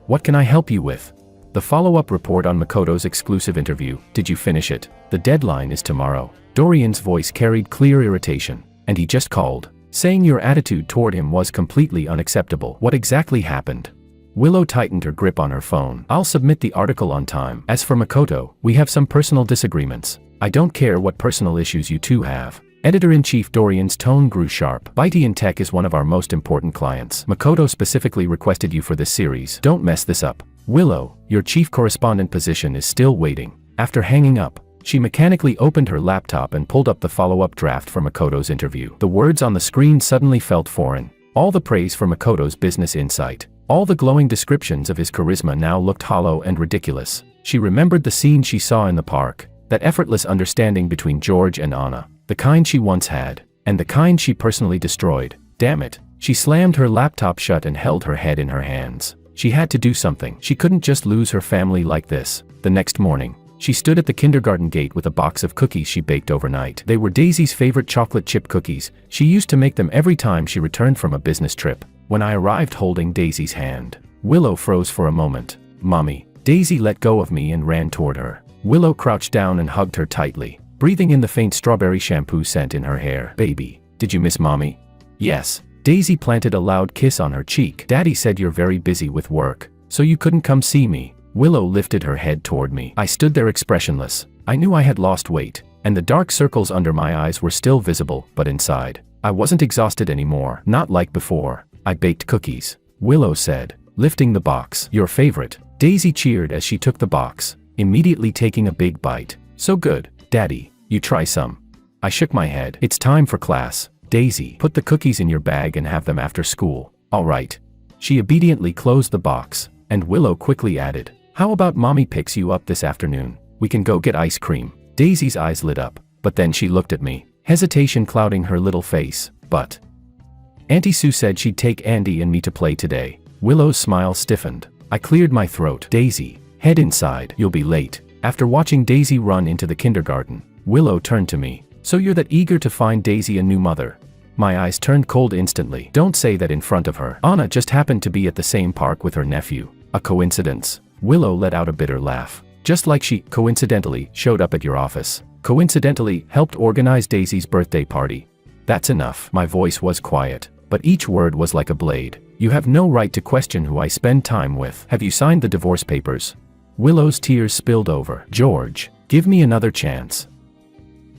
Speaker 1: What can I help you with? The follow-up report on Makoto's exclusive interview. Did you finish it? The deadline is tomorrow. Dorian's voice carried clear irritation. And he just called, saying your attitude toward him was completely unacceptable. What exactly happened? Willow tightened her grip on her phone. I'll submit the article on time. As for Makoto, we have some personal disagreements. I don't care what personal issues you two have. Editor-in-Chief Dorian's tone grew sharp. Byteon Tech is one of our most important clients. Makoto specifically requested you for this series. Don't mess this up. Willow, your chief correspondent position is still waiting. After hanging up, she mechanically opened her laptop and pulled up the follow-up draft for Makoto's interview. The words on the screen suddenly felt foreign. All the praise for Makoto's business insight, all the glowing descriptions of his charisma now looked hollow and ridiculous. She remembered the scene she saw in the park, that effortless understanding between George and Anna, the kind she once had, and the kind she personally destroyed. Damn it, She slammed her laptop shut and held her head in her hands. She had to do something. She couldn't just lose her family like this. The next morning, she stood at the kindergarten gate with a box of cookies she baked overnight. They were Daisy's favorite chocolate chip cookies. She used to make them every time she returned from a business trip. When I arrived holding Daisy's hand, Willow froze for a moment. "Mommy." Daisy let go of me and ran toward her. Willow crouched down and hugged her tightly, breathing in the faint strawberry shampoo scent in her hair. "Baby, did you miss Mommy?" "Yes." Daisy planted a loud kiss on her cheek. "Daddy said you're very busy with work, so you couldn't come see me." Willow lifted her head toward me. I stood there expressionless. I knew I had lost weight, and the dark circles under my eyes were still visible, but inside, I wasn't exhausted anymore. "Not like before. I baked cookies," Willow said, lifting the box. "Your favorite." Daisy cheered as she took the box, immediately taking a big bite. "So good, Daddy. You try some." I shook my head. "It's time for class. Daisy, put the cookies in your bag and have them after school." "All right." She obediently closed the box, and Willow quickly added, "How about Mommy picks you up this afternoon? We can go get ice cream." Daisy's eyes lit up, but then she looked at me, hesitation clouding her little face. "But Auntie Sue said she'd take Andy and me to play today." Willow's smile stiffened. I cleared my throat. "Daisy, head inside. You'll be late." After watching Daisy run into the kindergarten, Willow turned to me. "So you're that eager to find Daisy a new mother?" My eyes turned cold instantly. "Don't say that in front of her. Anna just happened to be at the same park with her nephew." "A coincidence." Willow let out a bitter laugh. "Just like she, coincidentally, showed up at your office. Coincidentally, helped organize Daisy's birthday party." "That's enough." My voice was quiet, but each word was like a blade. "You have no right to question who I spend time with. Have you signed the divorce papers?" Willow's tears spilled over. "George, give me another chance.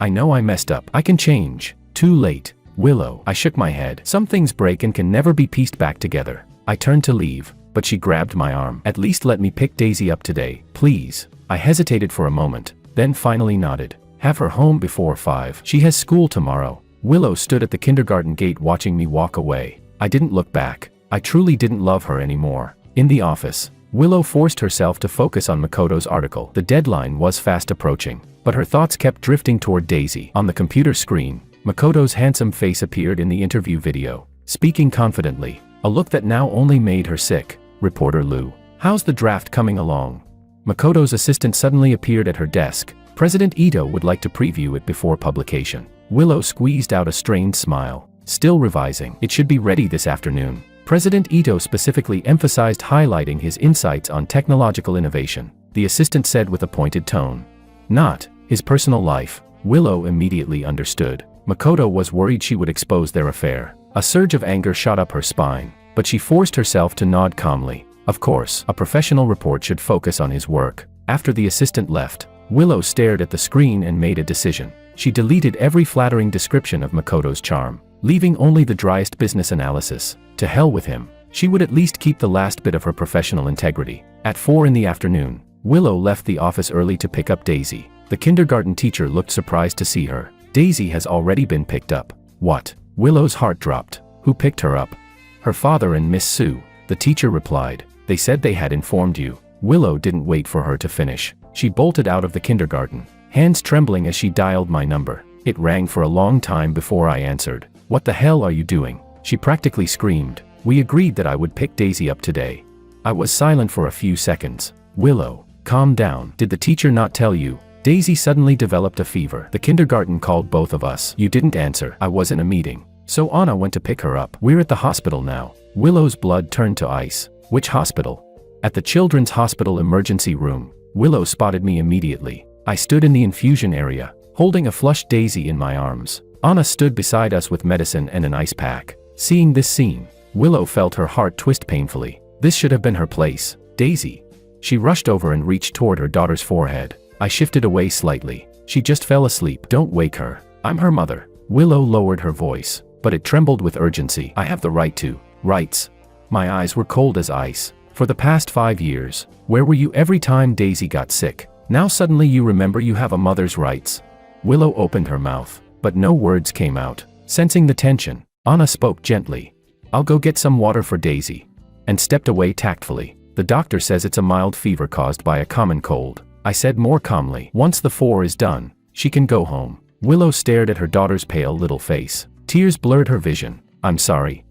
Speaker 1: I know I messed up. I can change." "Too late, Willow." I shook my head. "Some things break and can never be pieced back together." I turned to leave, but she grabbed my arm. "At least let me pick Daisy up today, please." I hesitated for a moment, then finally nodded. "Have her home before 5. She has school tomorrow." Willow stood at the kindergarten gate watching me walk away. I didn't look back. I truly didn't love her anymore. In the office, Willow forced herself to focus on Makoto's article. The deadline was fast approaching, but her thoughts kept drifting toward Daisy. On the computer screen, Makoto's handsome face appeared in the interview video, speaking confidently, a look that now only made her sick. "Reporter Lou, how's the draft coming along?" Makoto's assistant suddenly appeared at her desk. "President Ito would like to preview it before publication." Willow squeezed out a strained smile. "Still revising. It should be ready this afternoon." President Ito specifically emphasized highlighting his insights on technological innovation, the assistant said with a pointed tone. "Not his personal life." Willow immediately understood. Makoto was worried she would expose their affair. A surge of anger shot up her spine, but she forced herself to nod calmly. Of course, a professional report should focus on his work. After the assistant left, Willow stared at the screen and made a decision. She deleted every flattering description of Makoto's charm, leaving only the driest business analysis. To hell with him. She would at least keep the last bit of her professional integrity. At 4 in the afternoon, Willow left the office early to pick up Daisy. The kindergarten teacher looked surprised to see her. "Daisy has already been picked up." "What?" Willow's heart dropped. "Who picked her up?" "Her father and Miss Sue," the teacher replied. "They said they had informed you." Willow didn't wait for her to finish. She bolted out of the kindergarten, hands trembling as she dialed my number. It rang for a long time before I answered. "What the hell are you doing?" She practically screamed. "We agreed that I would pick Daisy up today." I was silent for a few seconds. "Willow, calm down. Did the teacher not tell you?" Daisy suddenly developed a fever. "The kindergarten called both of us." "You didn't answer." "I was in a meeting." "So Anna went to pick her up." "We're at the hospital now." Willow's blood turned to ice. "Which hospital?" "At the Children's Hospital emergency room." Willow spotted me immediately. I stood in the infusion area, holding a flushed Daisy in my arms. Anna stood beside us with medicine and an ice pack. Seeing this scene, Willow felt her heart twist painfully. This should have been her place. "Daisy." She rushed over and reached toward her daughter's forehead. I shifted away slightly. "She just fell asleep. Don't wake her. I'm her mother." Willow lowered her voice, but it trembled with urgency. "I have the right to." "Rights?" My eyes were cold as ice. "For the past 5 years, where were you every time Daisy got sick? Now suddenly you remember you have a mother's rights." Willow opened her mouth, but no words came out. Sensing the tension, Anna spoke gently. "I'll go get some water for Daisy," and stepped away tactfully. "The doctor says it's a mild fever caused by a common cold," I said more calmly. "Once the 4 is done, she can go home." Willow stared at her daughter's pale little face. Tears blurred her vision. "I'm sorry."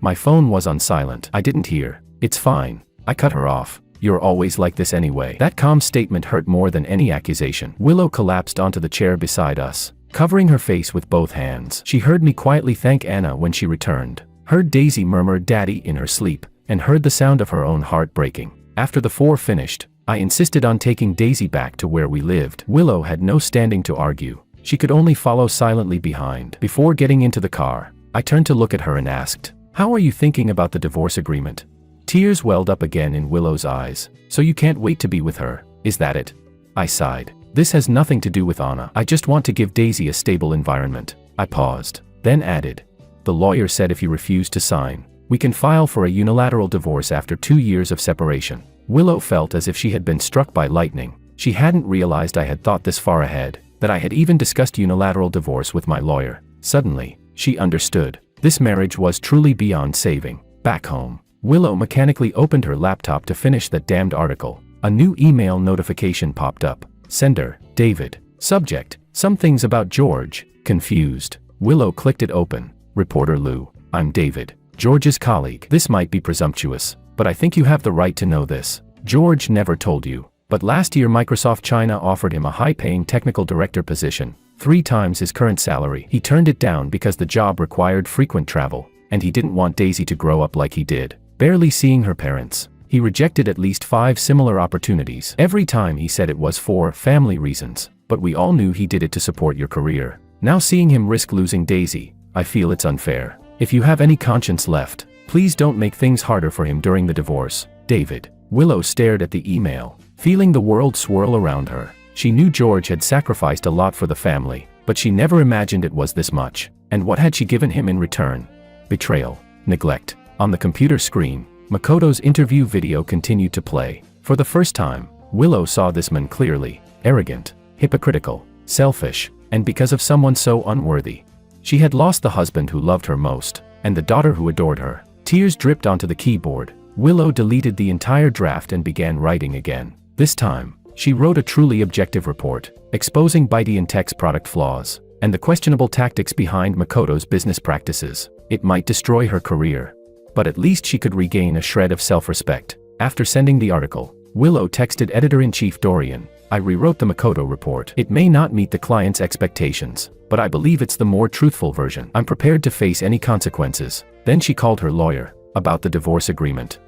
Speaker 1: My phone was on silent. I didn't hear. It's fine. I cut her off. You're always like this anyway. That calm statement hurt more than any accusation. Willow collapsed onto the chair beside us, covering her face with both hands. She heard me quietly thank Anna when she returned, heard Daisy murmur "Daddy" in her sleep, and heard the sound of her own heart breaking. After the four finished, I insisted on taking Daisy back to where we lived. Willow had no standing to argue. She could only follow silently behind. Before getting into the car, I turned to look at her and asked, "How are you thinking about the divorce agreement?" Tears welled up again in Willow's eyes. "So you can't wait to be with her, is that it?" I sighed. "This has nothing to do with Anna. I just want to give Daisy a stable environment." I paused, then added, "The lawyer said if you refuse to sign, we can file for a unilateral divorce after 2 years of separation." Willow felt as if she had been struck by lightning. She hadn't realized I had thought this far ahead, that I had even discussed unilateral divorce with my lawyer. Suddenly, she understood. This marriage was truly beyond saving. Back home, Willow mechanically opened her laptop to finish that damned article. A new email notification popped up. Sender, David. Subject, some things about George. Confused. Willow clicked it open. Reporter Lou. I'm David, George's colleague. This might be presumptuous, but I think you have the right to know this. George never told you, but last year Microsoft China offered him a high-paying technical director position, 3 times his current salary. He turned it down because the job required frequent travel, and he didn't want Daisy to grow up like he did, barely seeing her parents. He rejected at least 5 similar opportunities. Every time he said it was for family reasons, but we all knew he did it to support your career. Now seeing him risk losing Daisy, I feel it's unfair. If you have any conscience left, please don't make things harder for him during the divorce. David. Willow stared at the email, feeling the world swirl around her. She knew George had sacrificed a lot for the family, but she never imagined it was this much. And what had she given him in return? Betrayal. Neglect. On the computer screen, Makoto's interview video continued to play. For the first time, Willow saw this man clearly. Arrogant, hypocritical, selfish, and because of someone so unworthy. She had lost the husband who loved her most, and the daughter who adored her. Tears dripped onto the keyboard. Willow deleted the entire draft and began writing again. This time, she wrote a truly objective report, exposing ByteDance Tech's product flaws, and the questionable tactics behind Makoto's business practices. It might destroy her career, but at least she could regain a shred of self-respect. After sending the article, Willow texted Editor-in-Chief Dorian, "I rewrote the Makoto report. It may not meet the client's expectations, but I believe it's the more truthful version. I'm prepared to face any consequences." Then she called her lawyer, about the divorce agreement.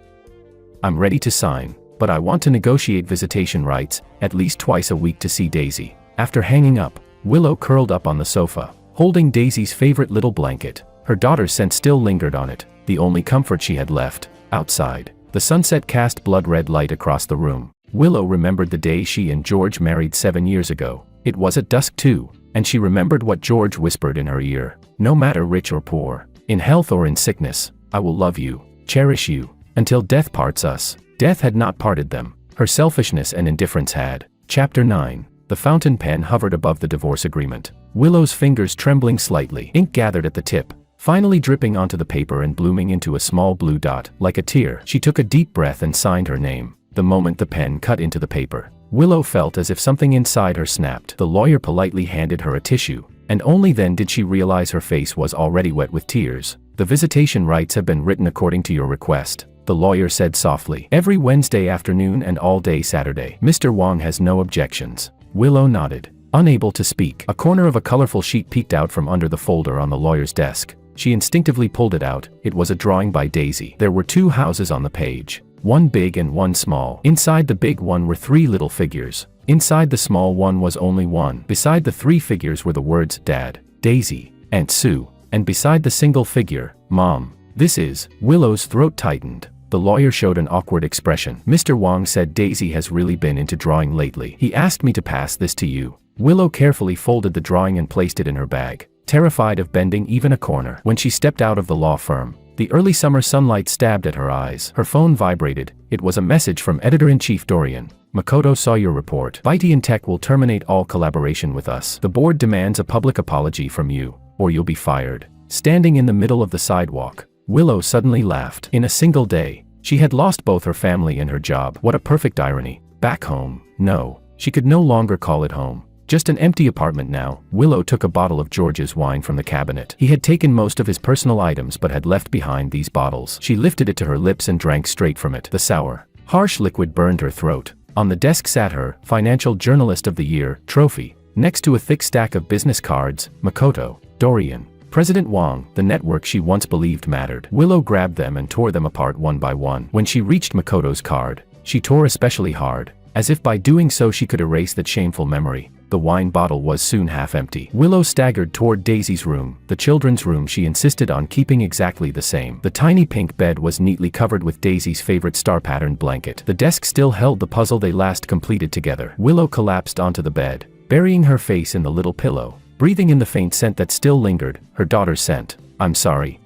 Speaker 1: "I'm ready to sign, but I want to negotiate visitation rights, at least twice a week to see Daisy." After hanging up, Willow curled up on the sofa, holding Daisy's favorite little blanket. Her daughter's scent still lingered on it, the only comfort she had left. Outside, the sunset cast blood-red light across the room. Willow remembered the day she and George married 7 years ago. It was at dusk too, and she remembered what George whispered in her ear. "No matter rich or poor, in health or in sickness, I will love you, cherish you, until death parts us." Death had not parted them. Her selfishness and indifference had. Chapter 9. The fountain pen hovered above the divorce agreement. Willow's fingers trembling slightly. Ink gathered at the tip, finally dripping onto the paper and blooming into a small blue dot, like a tear. She took a deep breath and signed her name. The moment the pen cut into the paper, Willow felt as if something inside her snapped. The lawyer politely handed her a tissue, and only then did she realize her face was already wet with tears. "The visitation rights have been written according to your request," the lawyer said softly. "Every Wednesday afternoon and all day Saturday. Mr. Wong has no objections." Willow nodded, unable to speak. A corner of a colorful sheet peeked out from under the folder on the lawyer's desk. She instinctively pulled it out. It was a drawing by Daisy. There were 2 houses on the page, one big and one small. Inside the big one were 3 little figures. Inside the small one was only one. Beside the 3 figures were the words Dad, Daisy, Aunt Sue, and beside the single figure, Mom. "This is..." Willow's throat tightened. The lawyer showed an awkward expression. "Mr. Wong said Daisy has really been into drawing lately. He asked me to pass this to you." Willow carefully folded the drawing and placed it in her bag, terrified of bending even a corner. When she stepped out of the law firm, the early summer sunlight stabbed at her eyes. Her phone vibrated. It was a message from Editor-in-Chief Dorian. "Makoto saw your report. ByteDance Tech will terminate all collaboration with us. The board demands a public apology from you, or you'll be fired." Standing in the middle of the sidewalk, Willow suddenly laughed. In a single day, she had lost both her family and her job. What a perfect irony. Back home, no, she could no longer call it home. Just an empty apartment now. Willow took a bottle of George's wine from the cabinet. He had taken most of his personal items but had left behind these bottles. She lifted it to her lips and drank straight from it. The sour, harsh liquid burned her throat. On the desk sat her Financial Journalist of the Year trophy. Next to a thick stack of business cards, Makoto, Dorian, President Wang, the network she once believed mattered. Willow grabbed them and tore them apart one by one. When she reached Makoto's card, she tore especially hard, as if by doing so she could erase that shameful memory. The wine bottle was soon half empty. Willow staggered toward Daisy's room, the children's room she insisted on keeping exactly the same. The tiny pink bed was neatly covered with Daisy's favorite star-patterned blanket. The desk still held the puzzle they last completed together. Willow collapsed onto the bed, burying her face in the little pillow, breathing in the faint scent that still lingered, her daughter's scent. "I'm sorry.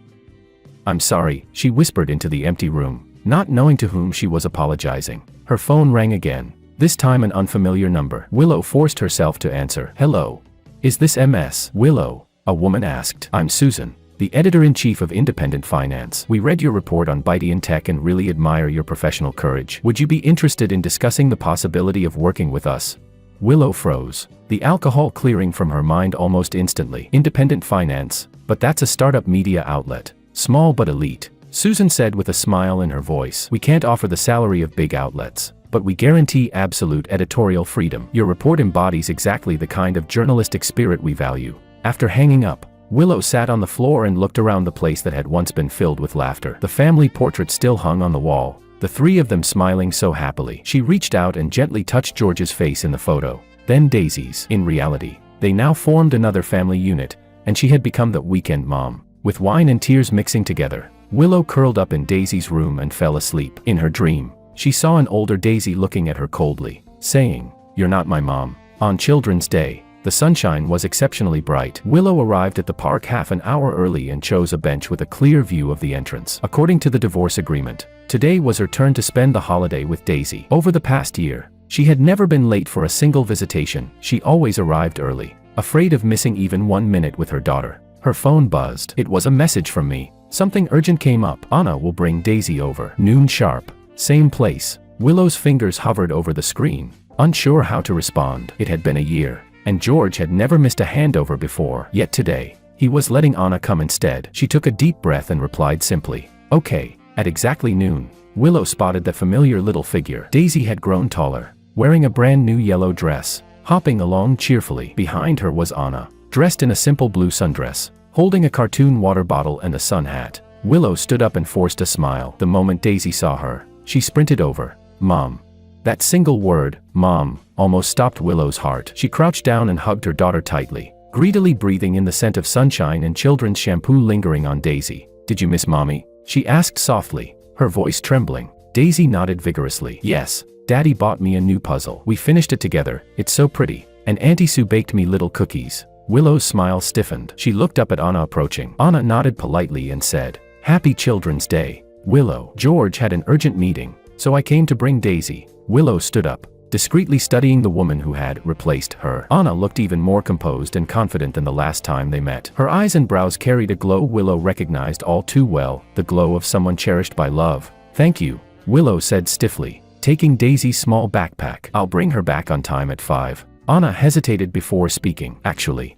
Speaker 1: I'm sorry," she whispered into the empty room, not knowing to whom she was apologizing. Her phone rang again, this time an unfamiliar number. Willow forced herself to answer. "Hello. Is this MS Willow?" a woman asked. "I'm Susan, the editor-in-chief of Independent Finance. We read your report on Bytean Tech and really admire your professional courage. Would you be interested in discussing the possibility of working with us?" Willow froze, the alcohol clearing from her mind almost instantly. Independent Finance, but that's a startup media outlet. Small but elite, Susan said with a smile in her voice. "We can't offer the salary of big outlets, but we guarantee absolute editorial freedom. Your report embodies exactly the kind of journalistic spirit we value." After hanging up, Willow sat on the floor and looked around the place that had once been filled with laughter. The family portrait still hung on the wall, the three of them smiling so happily. She reached out and gently touched George's face in the photo, then Daisy's. In reality, they now formed another family unit, and she had become the weekend mom. With wine and tears mixing together, Willow curled up in Daisy's room and fell asleep. In her dream, she saw an older Daisy looking at her coldly, saying, "You're not my mom." On Children's Day, the sunshine was exceptionally bright. Willow arrived at the park half an hour early and chose a bench with a clear view of the entrance. According to the divorce agreement, today was her turn to spend the holiday with Daisy. Over the past year, she had never been late for a single visitation. She always arrived early, afraid of missing even 1 minute with her daughter. Her phone buzzed. It was a message from me. Something urgent came up. "Anna will bring Daisy over. Noon sharp. Same place." Willow's fingers hovered over the screen, unsure how to respond. It had been a year, and George had never missed a handover before. Yet today, he was letting Anna come instead. She took a deep breath and replied simply, "Okay." At exactly noon, Willow spotted the familiar little figure. Daisy had grown taller, wearing a brand new yellow dress, hopping along cheerfully. Behind her was Anna, dressed in a simple blue sundress, holding a cartoon water bottle and a sun hat. Willow stood up and forced a smile. The moment Daisy saw her, she sprinted over. "Mom." That single word, "Mom," almost stopped Willow's heart. She crouched down and hugged her daughter tightly, greedily breathing in the scent of sunshine and children's shampoo lingering on Daisy. "Did you miss Mommy?" she asked softly, her voice trembling. Daisy nodded vigorously. "Yes, Daddy bought me a new puzzle. We finished it together. It's so pretty. And Auntie Sue baked me little cookies." Willow's smile stiffened. She looked up at Anna approaching. Anna nodded politely and said, "Happy Children's Day, Willow. George had an urgent meeting, so I came to bring Daisy." Willow stood up, discreetly studying the woman who had replaced her. Anna looked even more composed and confident than the last time they met. Her eyes and brows carried a glow Willow recognized all too well, the glow of someone cherished by love. "Thank you," Willow said stiffly, taking Daisy's small backpack. "I'll bring her back on time at 5. Anna hesitated before speaking. "Actually,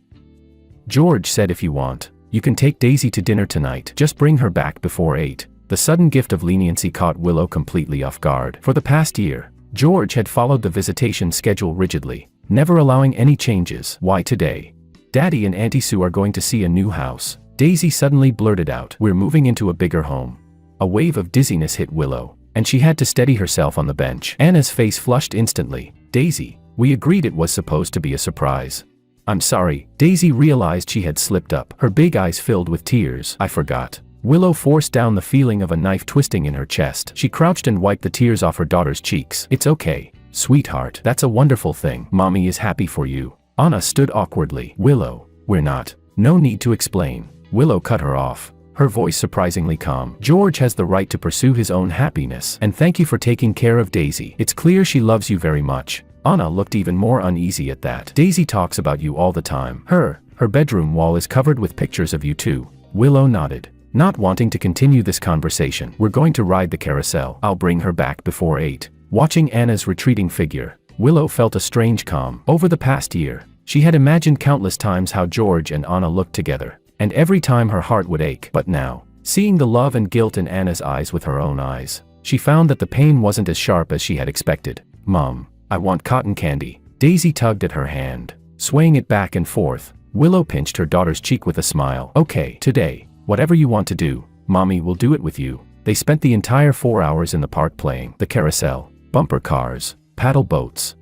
Speaker 1: George said if you want, you can take Daisy to dinner tonight. Just bring her back before 8. The sudden gift of leniency caught Willow completely off guard. For the past year, George had followed the visitation schedule rigidly, never allowing any changes. "Why today? Daddy and Auntie Sue are going to see a new house." Daisy suddenly blurted out. "We're moving into a bigger home." A wave of dizziness hit Willow, and she had to steady herself on the bench. Anna's face flushed instantly. "Daisy, we agreed it was supposed to be a surprise." "I'm sorry." Daisy realized she had slipped up, her big eyes filled with tears. "I forgot." Willow forced down the feeling of a knife twisting in her chest. She crouched and wiped the tears off her daughter's cheeks. "It's okay, sweetheart. That's a wonderful thing. Mommy is happy for you." Anna stood awkwardly. "Willow, we're not." "No need to explain." Willow cut her off, her voice surprisingly calm. "George has the right to pursue his own happiness. And thank you for taking care of Daisy. It's clear she loves you very much." Anna looked even more uneasy at that. "Daisy talks about you all the time. Her bedroom wall is covered with pictures of you too." Willow nodded, not wanting to continue this conversation. "We're going to ride the carousel. I'll bring her back before 8. Watching Anna's retreating figure, Willow felt a strange calm. Over the past year, She had imagined countless times how George and Anna looked together, and every time her heart would ache. But now, seeing the love and guilt in Anna's eyes with her own eyes, she found that the pain wasn't as sharp as she had expected. "Mom, I want cotton candy." Daisy tugged at her hand, swaying it back and forth. Willow pinched her daughter's cheek with a smile. "Okay, today, whatever you want to do, Mommy will do it with you." They spent the entire 4 hours in the park playing the carousel, bumper cars, paddle boats.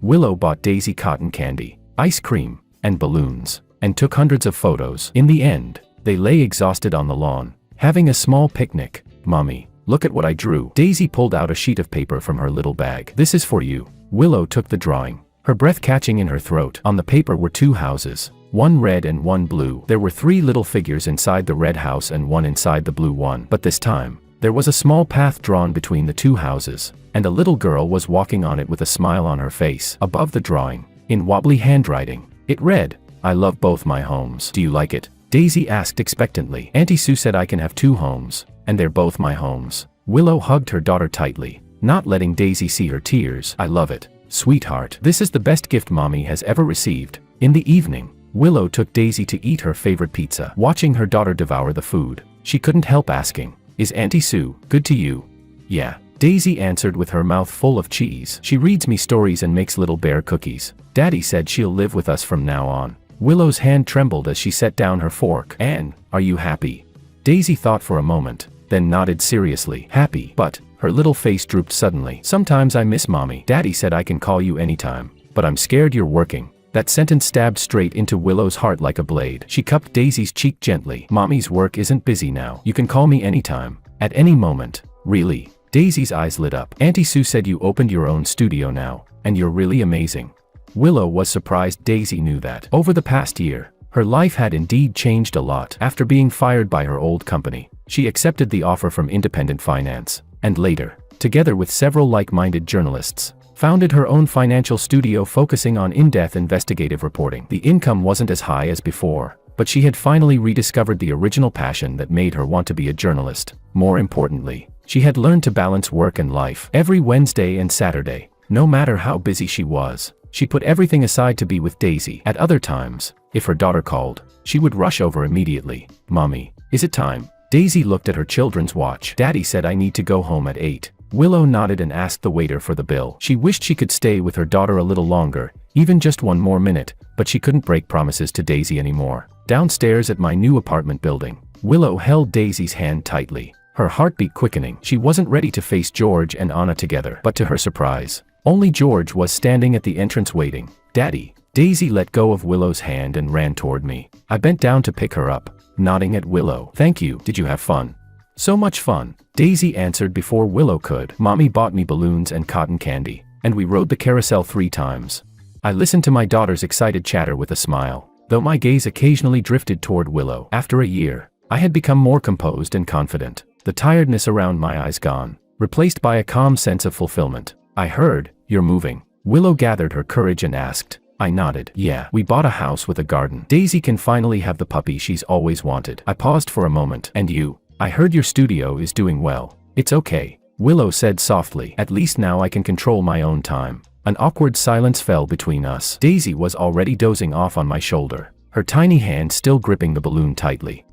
Speaker 1: Willow bought Daisy cotton candy, ice cream, and balloons, and took hundreds of photos. In the end, they lay exhausted on the lawn, having a small picnic. "Mommy, look at what I drew." Daisy pulled out a sheet of paper from her little bag. "This is for you." Willow took the drawing, her breath catching in her throat. On the paper were 2 houses, one red and one blue. There were 3 little figures inside the red house and one inside the blue one. But this time, there was a small path drawn between the 2 houses, and a little girl was walking on it with a smile on her face. Above the drawing, in wobbly handwriting, it read, "I love both my homes. Do you like it?" Daisy asked expectantly. "Auntie Sue said I can have 2 homes, and they're both my homes." Willow hugged her daughter tightly, not letting Daisy see her tears. "I love it, sweetheart. This is the best gift Mommy has ever received." In the evening, Willow took Daisy to eat her favorite pizza. Watching her daughter devour the food, she couldn't help asking, "Is Auntie Sue good to you?" "Yeah," Daisy answered with her mouth full of cheese. "She reads me stories and makes little bear cookies. Daddy said she'll live with us from now on." Willow's hand trembled as she set down her fork. "Anne, are you happy?" Daisy thought for a moment, then nodded seriously. "Happy, but..." Her little face drooped suddenly. "Sometimes I miss Mommy. Daddy said I can call you anytime, but I'm scared you're working." That sentence stabbed straight into Willow's heart like a blade. She cupped Daisy's cheek gently. "Mommy's work isn't busy now. You can call me anytime, at any moment." "Really?" Daisy's eyes lit up. "Auntie Sue said you opened your own studio now, and you're really amazing." Willow was surprised Daisy knew that. Over the past year, her life had indeed changed a lot. After being fired by her old company, she accepted the offer from Independent Finance, and later, together with several like-minded journalists, founded her own financial studio focusing on in-depth investigative reporting. The income wasn't as high as before, but she had finally rediscovered the original passion that made her want to be a journalist. More importantly, she had learned to balance work and life. Every Wednesday and Saturday, no matter how busy she was, she put everything aside to be with Daisy. At other times, if her daughter called, she would rush over immediately. "Mommy, is it time?" Daisy looked at her children's watch. "Daddy said I need to go home at 8. Willow nodded and asked the waiter for the bill. She wished she could stay with her daughter a little longer, even just one more minute, but she couldn't break promises to Daisy anymore. Downstairs at my new apartment building, Willow held Daisy's hand tightly, her heartbeat quickening. She wasn't ready to face George and Anna together, but to her surprise, only George was standing at the entrance waiting. "Daddy." Daisy let go of Willow's hand and ran toward me. I bent down to pick her up, nodding at Willow. "Thank you. Did you have fun?" "So much fun," Daisy answered before Willow could. "Mommy bought me balloons and cotton candy, and we rode the carousel 3 times." I listened to my daughter's excited chatter with a smile, though my gaze occasionally drifted toward Willow. After a year, I had become more composed and confident, the tiredness around my eyes gone, replaced by a calm sense of fulfillment. "I heard, you're moving." Willow gathered her courage and asked. I nodded. "Yeah, we bought a house with a garden. Daisy can finally have the puppy she's always wanted." I paused for a moment. "And you? I heard your studio is doing well." "It's okay," Willow said softly. "At least now I can control my own time." An awkward silence fell between us. Daisy was already dozing off on my shoulder, her tiny hand still gripping the balloon tightly.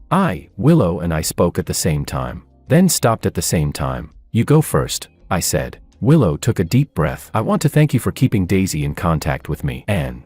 Speaker 1: Willow and I spoke at the same time, then stopped at the same time. "You go first," I said. Willow took a deep breath. "I want to thank you for keeping Daisy in contact with me, Anne.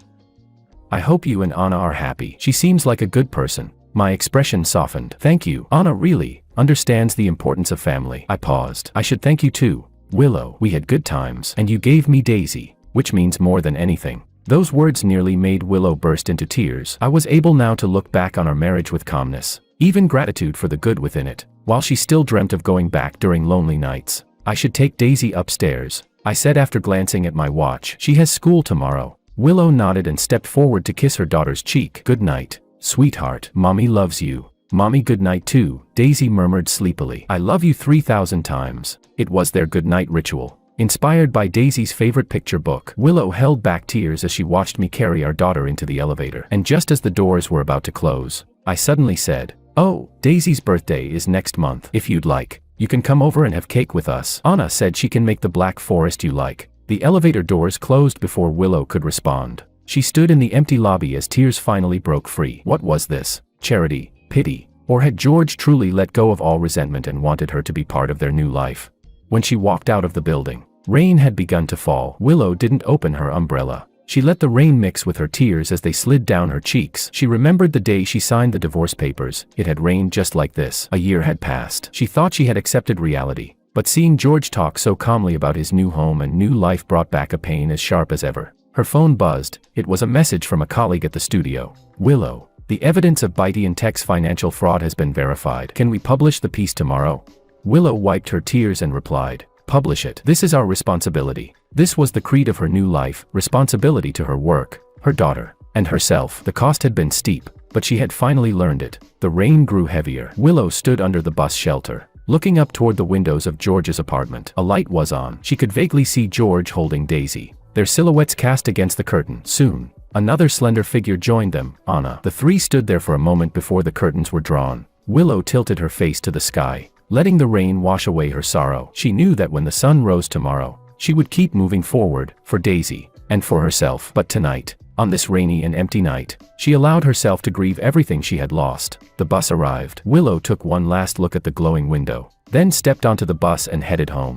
Speaker 1: I hope you and Anna are happy. She seems like a good person." My expression softened. "Thank you. Anna really understands the importance of family." I paused. "I should thank you too, Willow. We had good times, and you gave me Daisy, which means more than anything." Those words nearly made Willow burst into tears. I was able now to look back on our marriage with calmness, even gratitude for the good within it. While she still dreamt of going back during lonely nights, "I should take Daisy upstairs," I said after glancing at my watch. "She has school tomorrow." Willow nodded and stepped forward to kiss her daughter's cheek. "Good night, sweetheart. Mommy loves you." "Mommy, good night too," Daisy murmured sleepily. "I love you 3,000 times." It was their good night ritual, inspired by Daisy's favorite picture book. Willow held back tears as she watched me carry our daughter into the elevator. And just as the doors were about to close, I suddenly said, "Oh, Daisy's birthday is next month. If you'd like, you can come over and have cake with us. Anna said she can make the black forest you like." The elevator doors closed before Willow could respond. She stood in the empty lobby as tears finally broke free. What was this? Charity? Pity? Or had George truly let go of all resentment and wanted her to be part of their new life? When she walked out of the building, rain had begun to fall. Willow didn't open her umbrella. She let the rain mix with her tears as they slid down her cheeks. She remembered the day she signed the divorce papers. It had rained just like this. A year had passed. She thought she had accepted reality, but seeing George talk so calmly about his new home and new life brought back a pain as sharp as ever. Her phone buzzed. It was a message from a colleague at the studio. Willow, the evidence of Bitey and Tech's financial fraud has been verified. Can we publish the piece tomorrow? Willow wiped her tears and replied, publish it. This is our responsibility. This was the creed of her new life, responsibility to her work, her daughter, and herself. The cost had been steep, but she had finally learned it. The rain grew heavier. Willow stood under the bus shelter, looking up toward the windows of George's apartment. A light was on. She could vaguely see George holding Daisy, their silhouettes cast against the curtain. Soon, another slender figure joined them, Anna. The three stood there for a moment before the curtains were drawn. Willow tilted her face to the sky, letting the rain wash away her sorrow. She knew that when the sun rose tomorrow, she would keep moving forward, for Daisy, and for herself. But tonight, on this rainy and empty night, she allowed herself to grieve everything she had lost. The bus arrived. Willow took one last look at the glowing window, then stepped onto the bus and headed home.